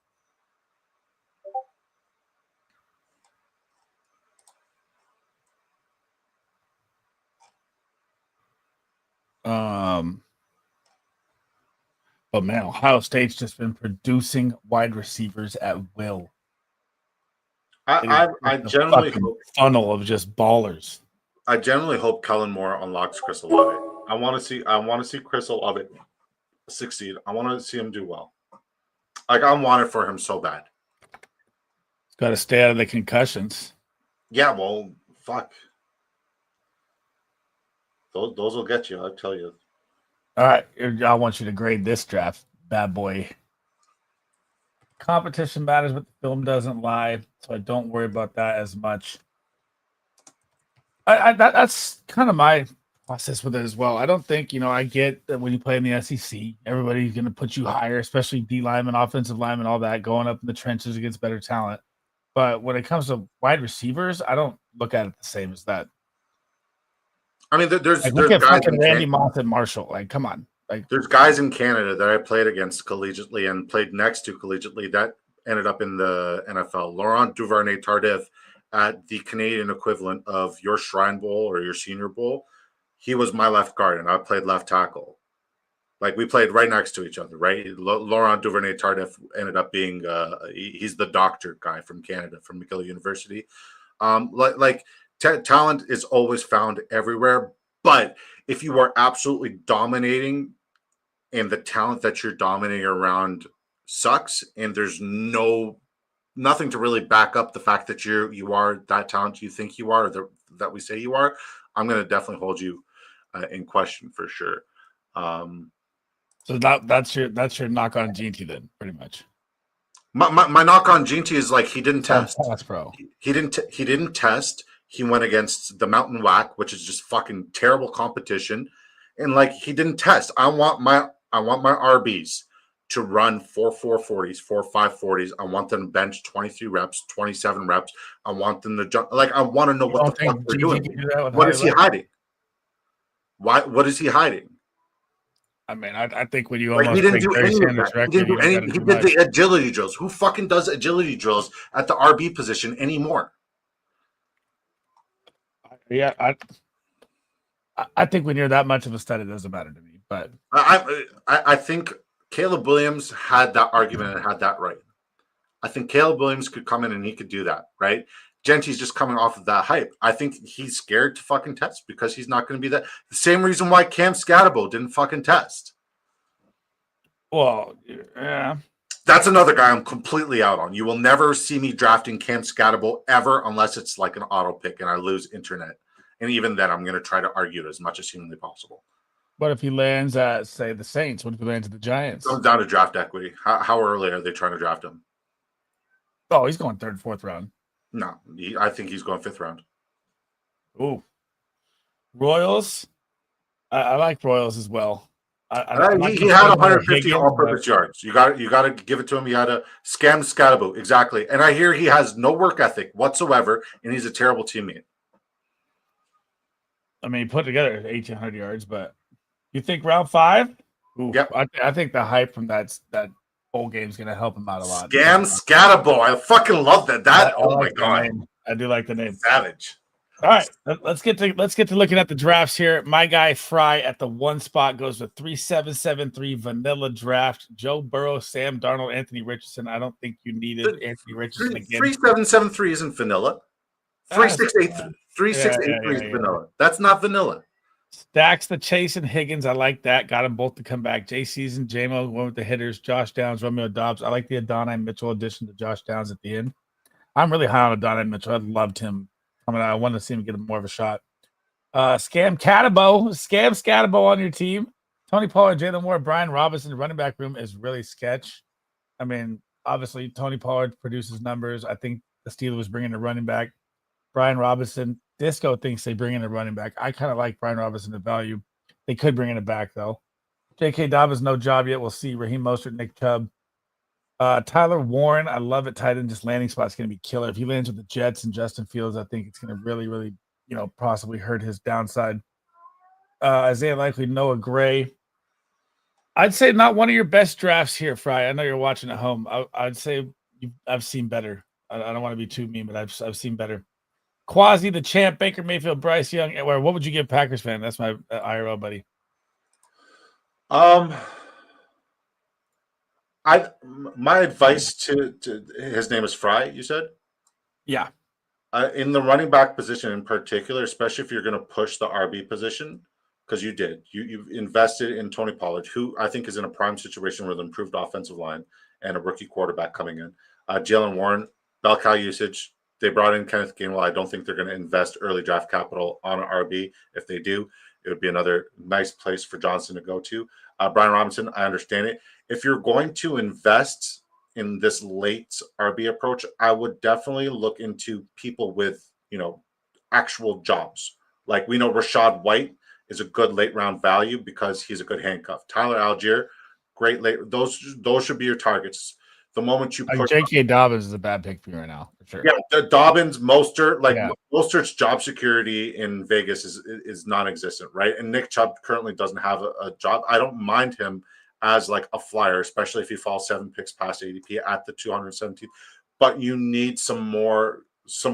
Speaker 2: But man, Ohio State's just been producing wide receivers at will.
Speaker 1: I generally hope
Speaker 2: funnel of just ballers.
Speaker 1: I generally hope Kellen Moore unlocks Chris Olave. I want to see Chris Olave succeed. I want to see him do well. Like I want it for him so bad.
Speaker 2: He's got to stay out of the concussions.
Speaker 1: Yeah, well, fuck. Those will get you. I'll tell you.
Speaker 2: All right, I want you to grade this draft, bad boy. Competition matters, but the film doesn't lie, so I don't worry about that as much. That's kind of my process with it as well. I don't think, I get that when you play in the SEC, everybody's going to put you higher, especially D linemen, offensive linemen, all that, going up in the trenches against better talent. But when it comes to wide receivers, I don't look at it the same as that.
Speaker 1: I mean, there's
Speaker 2: Look at
Speaker 1: guys
Speaker 2: fucking Randy Moss and Marshall. Come on.
Speaker 1: There's guys in Canada that I played against collegiately and played next to collegiately that ended up in the NFL. Laurent Duvernay-Tardif at the Canadian equivalent of your Shrine Bowl or your Senior Bowl, he was my left guard and I played left tackle. Like we played right next to each other, right? Laurent Duvernay-Tardif ended up being he's the doctor guy from Canada from McGill University. Talent is always found everywhere, but if you are absolutely dominating and the talent that you're dominating around sucks, and there's nothing to really back up the fact that you are that talent you think you are, or that we say you are, I'm going to definitely hold you in question for sure.
Speaker 2: So that's your knock on Ginty then, pretty much.
Speaker 1: My knock on Ginty is like he didn't test.
Speaker 2: That's pro.
Speaker 1: He didn't test. He went against the Mountain Whack, which is just fucking terrible competition, and like he didn't test. I want my RBs to run 4.40s, 4.540s. I want them to bench 23 reps, 27 reps. I want them to jump. Like I want to know what the fuck they're doing. What is he hiding? Why? What is he hiding?
Speaker 2: I mean, I think when you
Speaker 1: almost he didn't do any of that. He didn't do any. He did the agility drills. Who fucking does agility drills at the RB position anymore?
Speaker 2: Yeah, I think when you're that much of a stud, it doesn't matter to me. But
Speaker 1: I think Caleb Williams had that argument and had that right. I think Caleb Williams could come in and he could do that, right? Genty's just coming off of that hype. I think he's scared to fucking test because he's not going to be that. The same reason why Cam Scatabo didn't fucking test.
Speaker 2: Well, yeah.
Speaker 1: That's another guy I'm completely out on. You will never see me drafting Cam Scatabo ever unless it's like an auto pick and I lose internet. And even then, I'm going to try to argue it as much as humanly possible.
Speaker 2: What if he lands at, say, the Saints? What if he lands at the Giants?
Speaker 1: Comes down to draft equity. How early are they trying to draft him?
Speaker 2: Oh, he's going third, fourth round.
Speaker 1: No, I think he's going fifth round.
Speaker 2: Ooh. Royals? I like Royals as well.
Speaker 1: He had 150 all-purpose yards. You got to give it to him. You got to scam Scatabo exactly. And I hear he has no work ethic whatsoever, and he's a terrible teammate.
Speaker 2: I mean, he put together 1,800 yards, but you think round 5?
Speaker 1: Yep.
Speaker 2: I think the hype from that bowl game is going to help him out a lot.
Speaker 1: Scam Scatabo. I fucking love that. Oh my god,
Speaker 2: I do like the name.
Speaker 1: Savage.
Speaker 2: All right, let's get to looking at the drafts here. My guy Fry at the 1 spot goes with 3.773 vanilla draft. Joe Burrow, Sam Darnold, Anthony Richardson. I don't think you needed Anthony Richardson again.
Speaker 1: 3.773 isn't vanilla. 3.683 is vanilla. That's not vanilla.
Speaker 2: Stacks the Chase and Higgins. I like that. Got them both to come back. J Season, JMO went with the hitters. Josh Downs, Romeo Dobbs. I like the Adonai Mitchell addition to Josh Downs at the end. I'm really high on Adonai Mitchell. I loved him. I wanted to see him get more of a shot. Scam Scatabo on your team. Tony Pollard, Jalen Moore, Brian Robinson. The running back room is really sketch. I mean, obviously, Tony Pollard produces numbers. I think the Steelers bringing a running back. Brian Robinson. Disco thinks they bring in a running back. I kind of like Brian Robinson at value. They could bring in a back, though. J.K. Dobbins, no job yet. We'll see. Raheem Mostert, Nick Chubb. Tyler Warren, I love it. Tight end, just landing spot's going to be killer. If he lands with the Jets and Justin Fields, I think it's going to really, really, possibly hurt his downside. Isaiah Likely, Noah Gray. I'd say not one of your best drafts here, Fry. I know you're watching at home. I'd say I've seen better. I don't want to be too mean, but I've seen better. Quasi, the champ, Baker Mayfield, Bryce Young. What would you give Packers fan? That's my IRL buddy.
Speaker 1: My advice to his name is Fry, you said?
Speaker 2: Yeah.
Speaker 1: In the running back position in particular, especially if you're going to push the RB position, because you've invested in Tony Pollard, who I think is in a prime situation with improved offensive line and a rookie quarterback coming in. Jalen Warren, bell cow usage. They brought in Kenneth Gainwell. I don't think they're going to invest early draft capital on an RB. If they do, it would be another nice place for Johnson to go to. Brian Robinson, I understand it. If you're going to invest in this late RB approach, I would definitely look into people with, actual jobs. Like we know Rashad White is a good late round value because he's a good handcuff. Tyler Algier, great late. Those should be your targets. The moment you
Speaker 2: like
Speaker 1: push
Speaker 2: J.K. Dobbins is a bad pick for you right now, for sure.
Speaker 1: Yeah, the Dobbins, Mostert, Mostert's job security in Vegas is non-existent, right? And Nick Chubb currently doesn't have a job. I don't mind him as like a flyer, especially if he falls 7 picks past ADP at the 217th. But you need some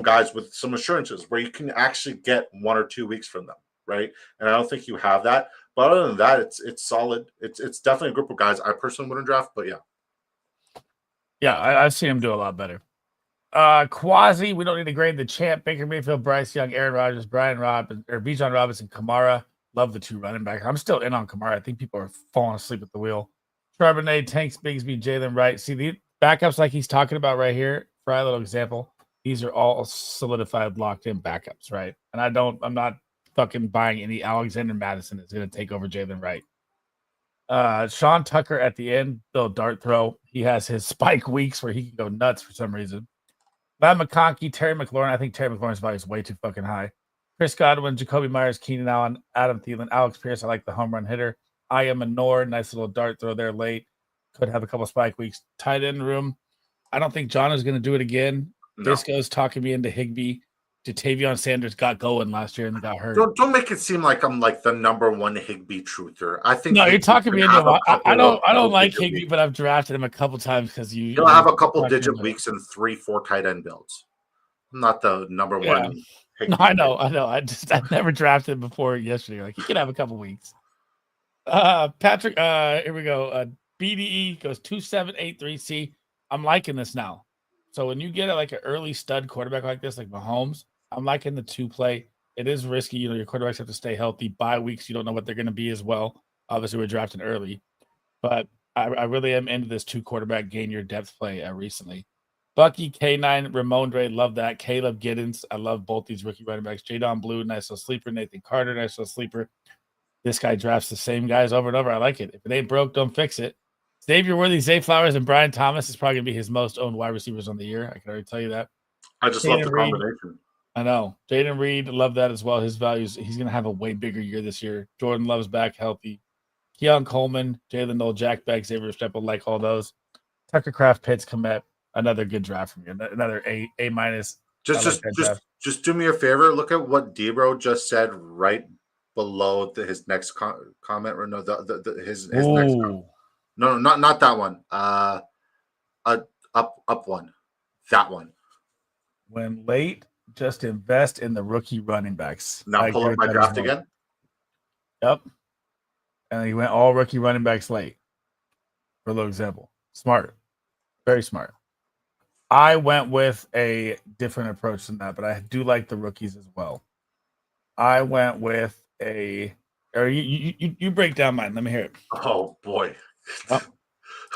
Speaker 1: guys with some assurances where you can actually get 1 or 2 weeks from them, right? And I don't think you have that. But other than that, it's solid. It's definitely a group of guys I personally wouldn't draft, but yeah.
Speaker 2: Yeah, I've seen him do a lot better. Quasi, we don't need to grade the champ. Baker Mayfield, Bryce Young, Aaron Rodgers, Bijan Robinson, Kamara. Love the 2 running backs. I'm still in on Kamara. I think people are falling asleep at the wheel. Charbonnet, Tanks, Bigsby, Jalen Wright. See, the backups like he's talking about right here, for a little example, these are all solidified, locked-in backups, right? And I'm not fucking buying any Alexander Madison is going to take over Jalen Wright. Sean Tucker at the end, they'll dart throw. He has his spike weeks where he can go nuts for some reason. Matt McConkey, Terry McLaurin. I think Terry McLaurin's value is way too fucking high. Chris Godwin, Jacoby Myers, Keenan Allen, Adam Thielen, Alex Pierce. I like the home run hitter. I am a Nord. Nice little dart throw there late. Could have a couple spike weeks. Tight end room. I don't think John is going to do it again. No. Disco's talking me into Higbee. Jatavion Sanders got going last year and got hurt.
Speaker 1: Don't make it seem like I'm like the number one Higbee truther. I think
Speaker 2: no, you're talking me into him. I don't like Higbee, weeks. But I've drafted him a couple times because
Speaker 1: you'll have a couple digit weeks and 3-4 tight end builds. I'm not the number one.
Speaker 2: Higbee no, I know. I've never drafted before yesterday. Like, you can have a couple weeks. Patrick, here we go. BDE goes 2783C. I'm liking this now. So when you get like an early stud quarterback like this, like Mahomes, I'm liking the 2 play. It is risky. You know, your quarterbacks have to stay healthy. Bye weeks, you don't know what they're going to be as well. Obviously, we're drafting early. But I really am into this 2 quarterback gain your depth play recently. Bucky, K9, Ramondre, love that. Caleb Giddens, I love both these rookie running backs. Jadon Blue, nice little sleeper. Nathan Carter, nice little sleeper. This guy drafts the same guys over and over. I like it. If it ain't broke, don't fix it. Xavier Worthy, Zay Flowers, and Brian Thomas is probably going to be his most owned wide receivers on the year. I can already tell you that.
Speaker 1: I just love the combination.
Speaker 2: I know. Jaden Reed, love that as well. His values, he's going to have a way bigger year this year. Jordan Love's back healthy. Keon Coleman, Jalen Noel, Jack Beck, Xavier Streppel, like all those. Tucker Craft, Pitts, Komet, another good draft from you. Another A minus.
Speaker 1: Just do me a favor. Look at what Debro just said right below his next comment. Or no, his next comment. No, not that one. Up one. That one.
Speaker 2: When late, just invest in the rookie running backs.
Speaker 1: Now pull up my draft again.
Speaker 2: Yep. And he went all rookie running backs late. For a little example. Smart. Very smart. I went with a different approach than that, but I do like the rookies as well. I went with you break down mine. Let me hear it.
Speaker 1: Oh boy.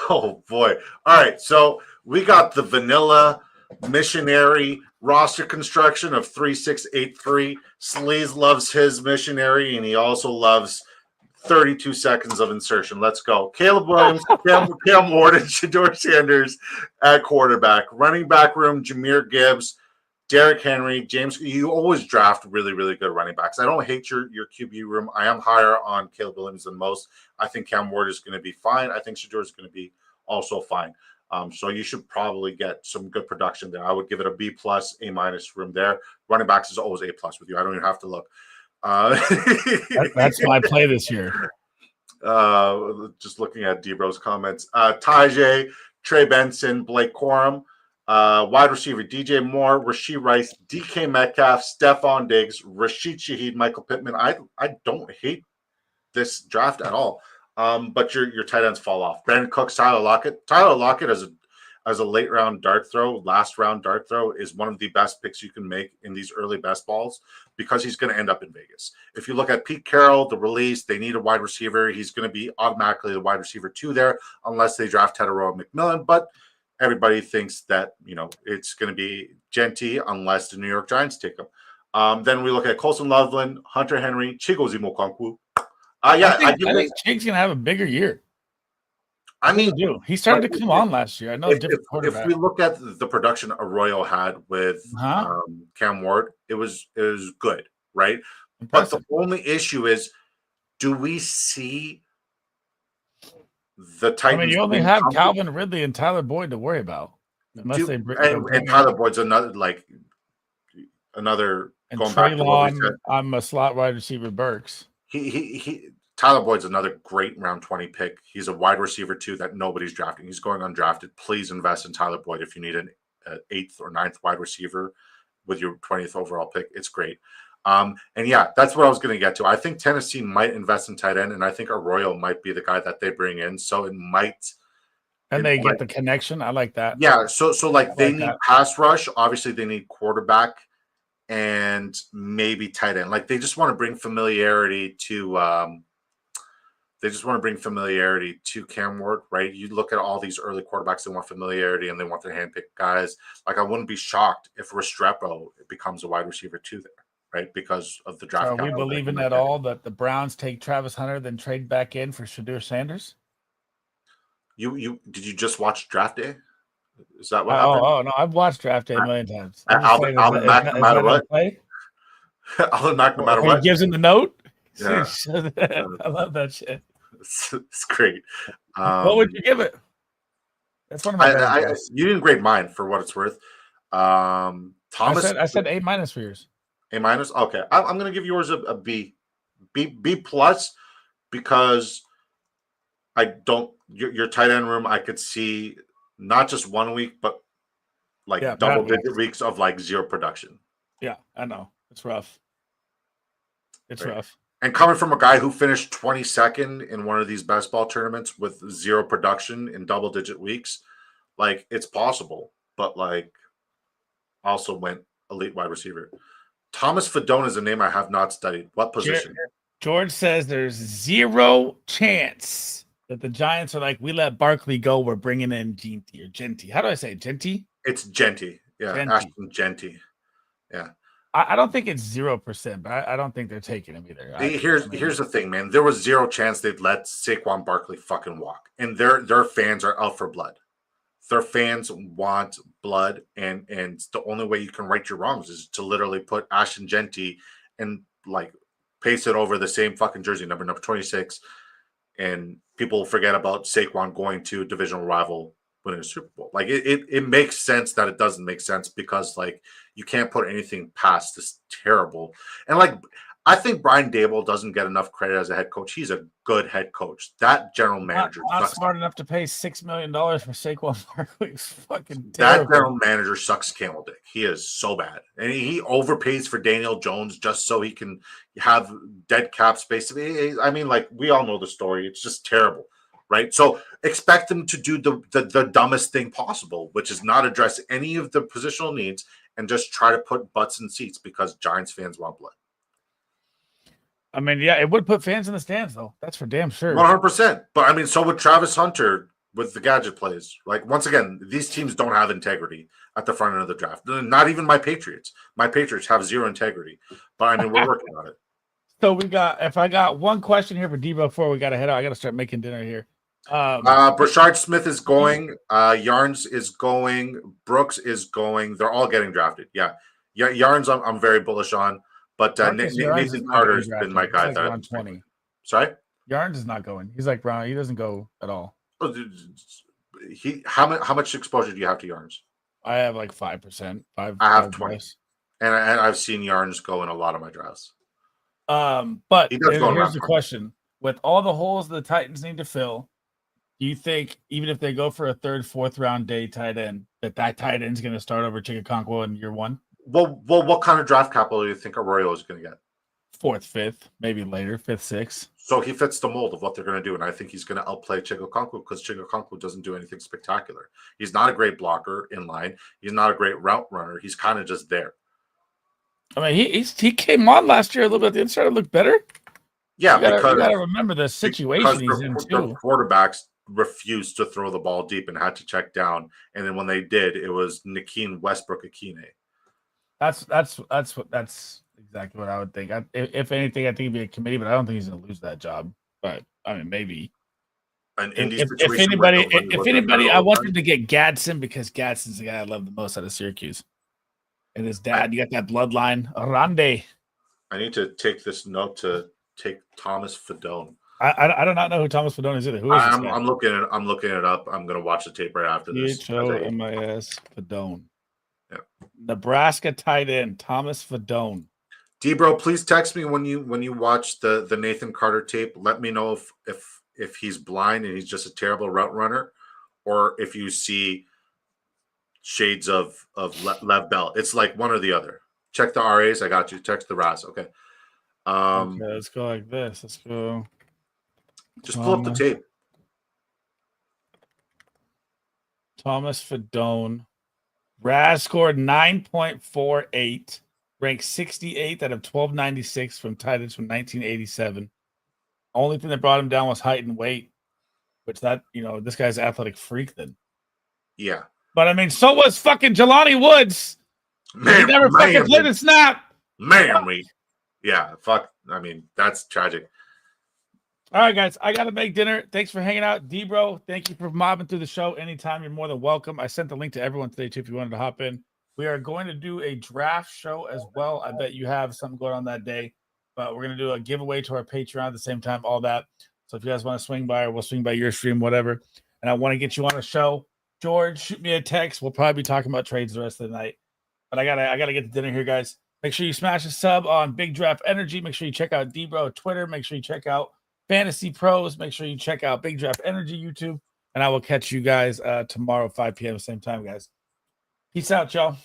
Speaker 1: Oh boy. All right. So we got the vanilla missionary roster construction of 3683. Sleaze loves his missionary, and he also loves 32 seconds of insertion. Let's go. Caleb Williams, Cam Ward, Shedeur Sanders at quarterback. Running back room, Jahmyr Gibbs, Derrick Henry, James. You always draft really, really good running backs. I don't hate your QB room. I am higher on Caleb Williams than most. I think Cam Ward is going to be fine. I think Shedeur is going to be also fine. So you should probably get some good production there. I would give it a B+, A- room there. Running backs is always A+ with you. I don't even have to look.
Speaker 2: That's my play this year.
Speaker 1: Just looking at Debro's comments. Tajay, Trey Benson, Blake Corum. Wide receiver DJ Moore, Rashee Rice, DK Metcalf, Stephon Diggs, Rashid Shaheed, Michael Pittman. I don't hate this draft at all. But your tight ends fall off. Brandon Cooks, Tyler Lockett. Tyler Lockett as a late round dart throw, last round dart throw is one of the best picks you can make in these early best balls because he's going to end up in Vegas. If you look at Pete Carroll, the release, they need a wide receiver. He's going to be automatically the wide receiver 2 there unless they draft Tedoroa McMillan. But everybody thinks that, it's going to be Genty unless the New York Giants take him. Then we look at Colson Loveland, Hunter Henry, Chigozie Okonkwo.
Speaker 2: I think Chig's going to have a bigger year.
Speaker 1: I mean,
Speaker 2: he started to come on last year. I know
Speaker 1: if we look at the production Arroyo had with Cam Ward, it was good, right? Impressive. But the only issue is do we see the Titans?
Speaker 2: I mean, you only have Calvin Ridley and Tyler Boyd to worry about, unless they bring
Speaker 1: and Tyler Boyd's another
Speaker 2: and
Speaker 1: going back to what we said.
Speaker 2: I'm a slot wide receiver. Burks.
Speaker 1: Tyler Boyd's another great round 20 pick. He's a wide receiver too that nobody's drafting. He's going undrafted. Please invest in Tyler Boyd if you need an 8th or 9th wide receiver with your 20th overall pick. It's great. And yeah, that's what I was going to get to. I think Tennessee might invest in tight end, and I think Arroyo might be the guy that they bring in. So it might.
Speaker 2: And they get the connection. I like that.
Speaker 1: Yeah. So they need pass rush. Obviously, they need quarterback and maybe tight end. Like they just want to bring familiarity to. They just want to bring familiarity to Cam Ward, right? You look at all these early quarterbacks, they want familiarity and they want their handpicked guys. Like I wouldn't be shocked if Restrepo becomes a wide receiver too there, right? Because of the draft.
Speaker 2: Are we believing at all that the Browns take Travis Hunter, then trade back in for Shadur Sanders?
Speaker 1: You did you just watch Draft Day? Is that what happened?
Speaker 2: Oh no, I've watched Draft Day a million times.
Speaker 1: Alvin Mack, no matter what. Alvin Mack, no matter what.
Speaker 2: He gives him the note.
Speaker 1: Yeah.
Speaker 2: I love that shit.
Speaker 1: It's great.
Speaker 2: What would you give it? That's one of my
Speaker 1: you didn't grade mine for what it's worth. Thomas,
Speaker 2: I said A- for yours.
Speaker 1: A-? Okay. I'm going to give yours a B. B plus because I don't your tight end room I could see not just 1 week but like double-digit weeks of like zero production.
Speaker 2: Yeah, I know. It's rough. It's rough.
Speaker 1: And coming from a guy who finished 22nd in one of these best ball tournaments with zero production in double-digit weeks, like it's possible, but like also went elite wide receiver. Thomas Fedone is a name I have not studied. What position?
Speaker 2: George says there's zero chance that the Giants are like, we let Barkley go, we're bringing in Genty. How do I say it? Genty?
Speaker 1: It's Genty. Yeah, Ashton Genty. Yeah.
Speaker 2: I don't think it's 0%, but I don't think they're taking him either.
Speaker 1: Here's the thing, man. There was zero chance they'd let Saquon Barkley fucking walk. And their fans are out for blood. Their fans want blood, and the only way you can right your wrongs is to literally put Ashton Genty and like paste it over the same fucking jersey number 26, and people forget about Saquon going to a divisional rival winning a Super Bowl. Like it makes sense that it doesn't make sense because like you can't put anything past this terrible. And like I think Brian Daboll doesn't get enough credit as a head coach. He's a good head coach. That general manager
Speaker 2: not smart enough to pay $6 million for Saquon Barkley. It's fucking terrible.
Speaker 1: That general manager sucks camel dick. He is so bad. And he overpays for Daniel Jones just so he can have dead cap space. I mean, like we all know the story. It's just terrible. Right. So expect them to do the dumbest thing possible, which is not address any of the positional needs and just try to put butts in seats because Giants fans want blood.
Speaker 2: I mean, yeah, it would put fans in the stands, though. That's for damn sure.
Speaker 1: 100%. But I mean, so would Travis Hunter with the gadget plays. Like, once again, these teams don't have integrity at the front end of the draft. Not even my Patriots. My Patriots have zero integrity. But I mean, we're working on it.
Speaker 2: So if I got one question here for Debo before we got to head out, I got to start making dinner here.
Speaker 1: Brashard Smith is going. Yarns is going. Brooks is going. They're all getting drafted. Yeah. Yarns I'm very bullish on. But Nathan Carter's been my guy.
Speaker 2: Like round 20.
Speaker 1: Sorry?
Speaker 2: Yarns is not going. He's like round. He doesn't go at all.
Speaker 1: How much exposure do you have to Yarns?
Speaker 2: I have like 5%.
Speaker 1: I have 20. And I've seen Yarns go in a lot of my drafts.
Speaker 2: But here's the question. With all the holes the Titans need to fill, do you think even if they go for a third, fourth round day tight end, that tight end's going to start over Chigakonkwo in year one?
Speaker 1: Well, what kind of draft capital do you think Arroyo is going to get?
Speaker 2: 4th, 5th, maybe later, 5th, 6th.
Speaker 1: So he fits the mold of what they're going to do, and I think he's going to outplay Chigakonkwo because Chigakonkwo doesn't do anything spectacular. He's not a great blocker in line. He's not a great route runner. He's kind of just there.
Speaker 2: I mean, he came on last year a little bit. It started to look better.
Speaker 1: Yeah,
Speaker 2: you got to remember the situation he's in too.
Speaker 1: The quarterbacks refused to throw the ball deep and had to check down, and then when they did, it was Nakeem Westbrook-Akine.
Speaker 2: That's exactly what I would think. If anything, I think it'd be a committee, but I don't think he's going to lose that job. But I mean, maybe. If anybody, I want him to get Gadsden because Gadsden's the guy I love the most out of Syracuse. And his dad, you got that bloodline, Arande.
Speaker 1: I need to take this note to take Thomas Fedone.
Speaker 2: I do not know who Thomas Fedone is either. Who is this guy?
Speaker 1: I'm looking it up. I'm gonna watch the tape right after this.
Speaker 2: Thomas Fedone.
Speaker 1: Yeah.
Speaker 2: Nebraska tight end Thomas Fedone.
Speaker 1: D-Bro, please text me when you watch the Nathan Carter tape. Let me know if he's blind and he's just a terrible route runner, or if you see shades of Lev Bell. It's like one or the other. Check the RAs. I got you. Text the RAS. Okay.
Speaker 2: Okay, let's go like this. Let's go.
Speaker 1: Just pull up the tape.
Speaker 2: Thomas Fedone. Raz scored 9.48, ranked 68th out of 1296 from tight ends from 1987. Only thing that brought him down was height and weight, which this guy's an athletic freak then.
Speaker 1: Yeah.
Speaker 2: But I mean, so was fucking Jelani Woods. He never fucking played a snap.
Speaker 1: Yeah, fuck. I mean, that's tragic.
Speaker 2: All right, guys, I got to make dinner. Thanks for hanging out. D-Bro, thank you for mobbing through the show. Anytime, you're more than welcome. I sent the link to everyone today, too, if you wanted to hop in. We are going to do a draft show as well. I bet you have something going on that day. But we're going to do a giveaway to our Patreon at the same time, all that. So if you guys want to swing by, or we'll swing by your stream, whatever. And I want to get you on a show. George, shoot me a text. We'll probably be talking about trades the rest of the night. But I gotta get to dinner here, guys. Make sure you smash a sub on Big Draft Energy. Make sure you check out D-Bro Twitter. Make sure you check out Fantasy Pros. Make sure you check out Big Draft Energy YouTube. And I will catch you guys tomorrow, 5 p.m. same time, guys. Peace out, y'all.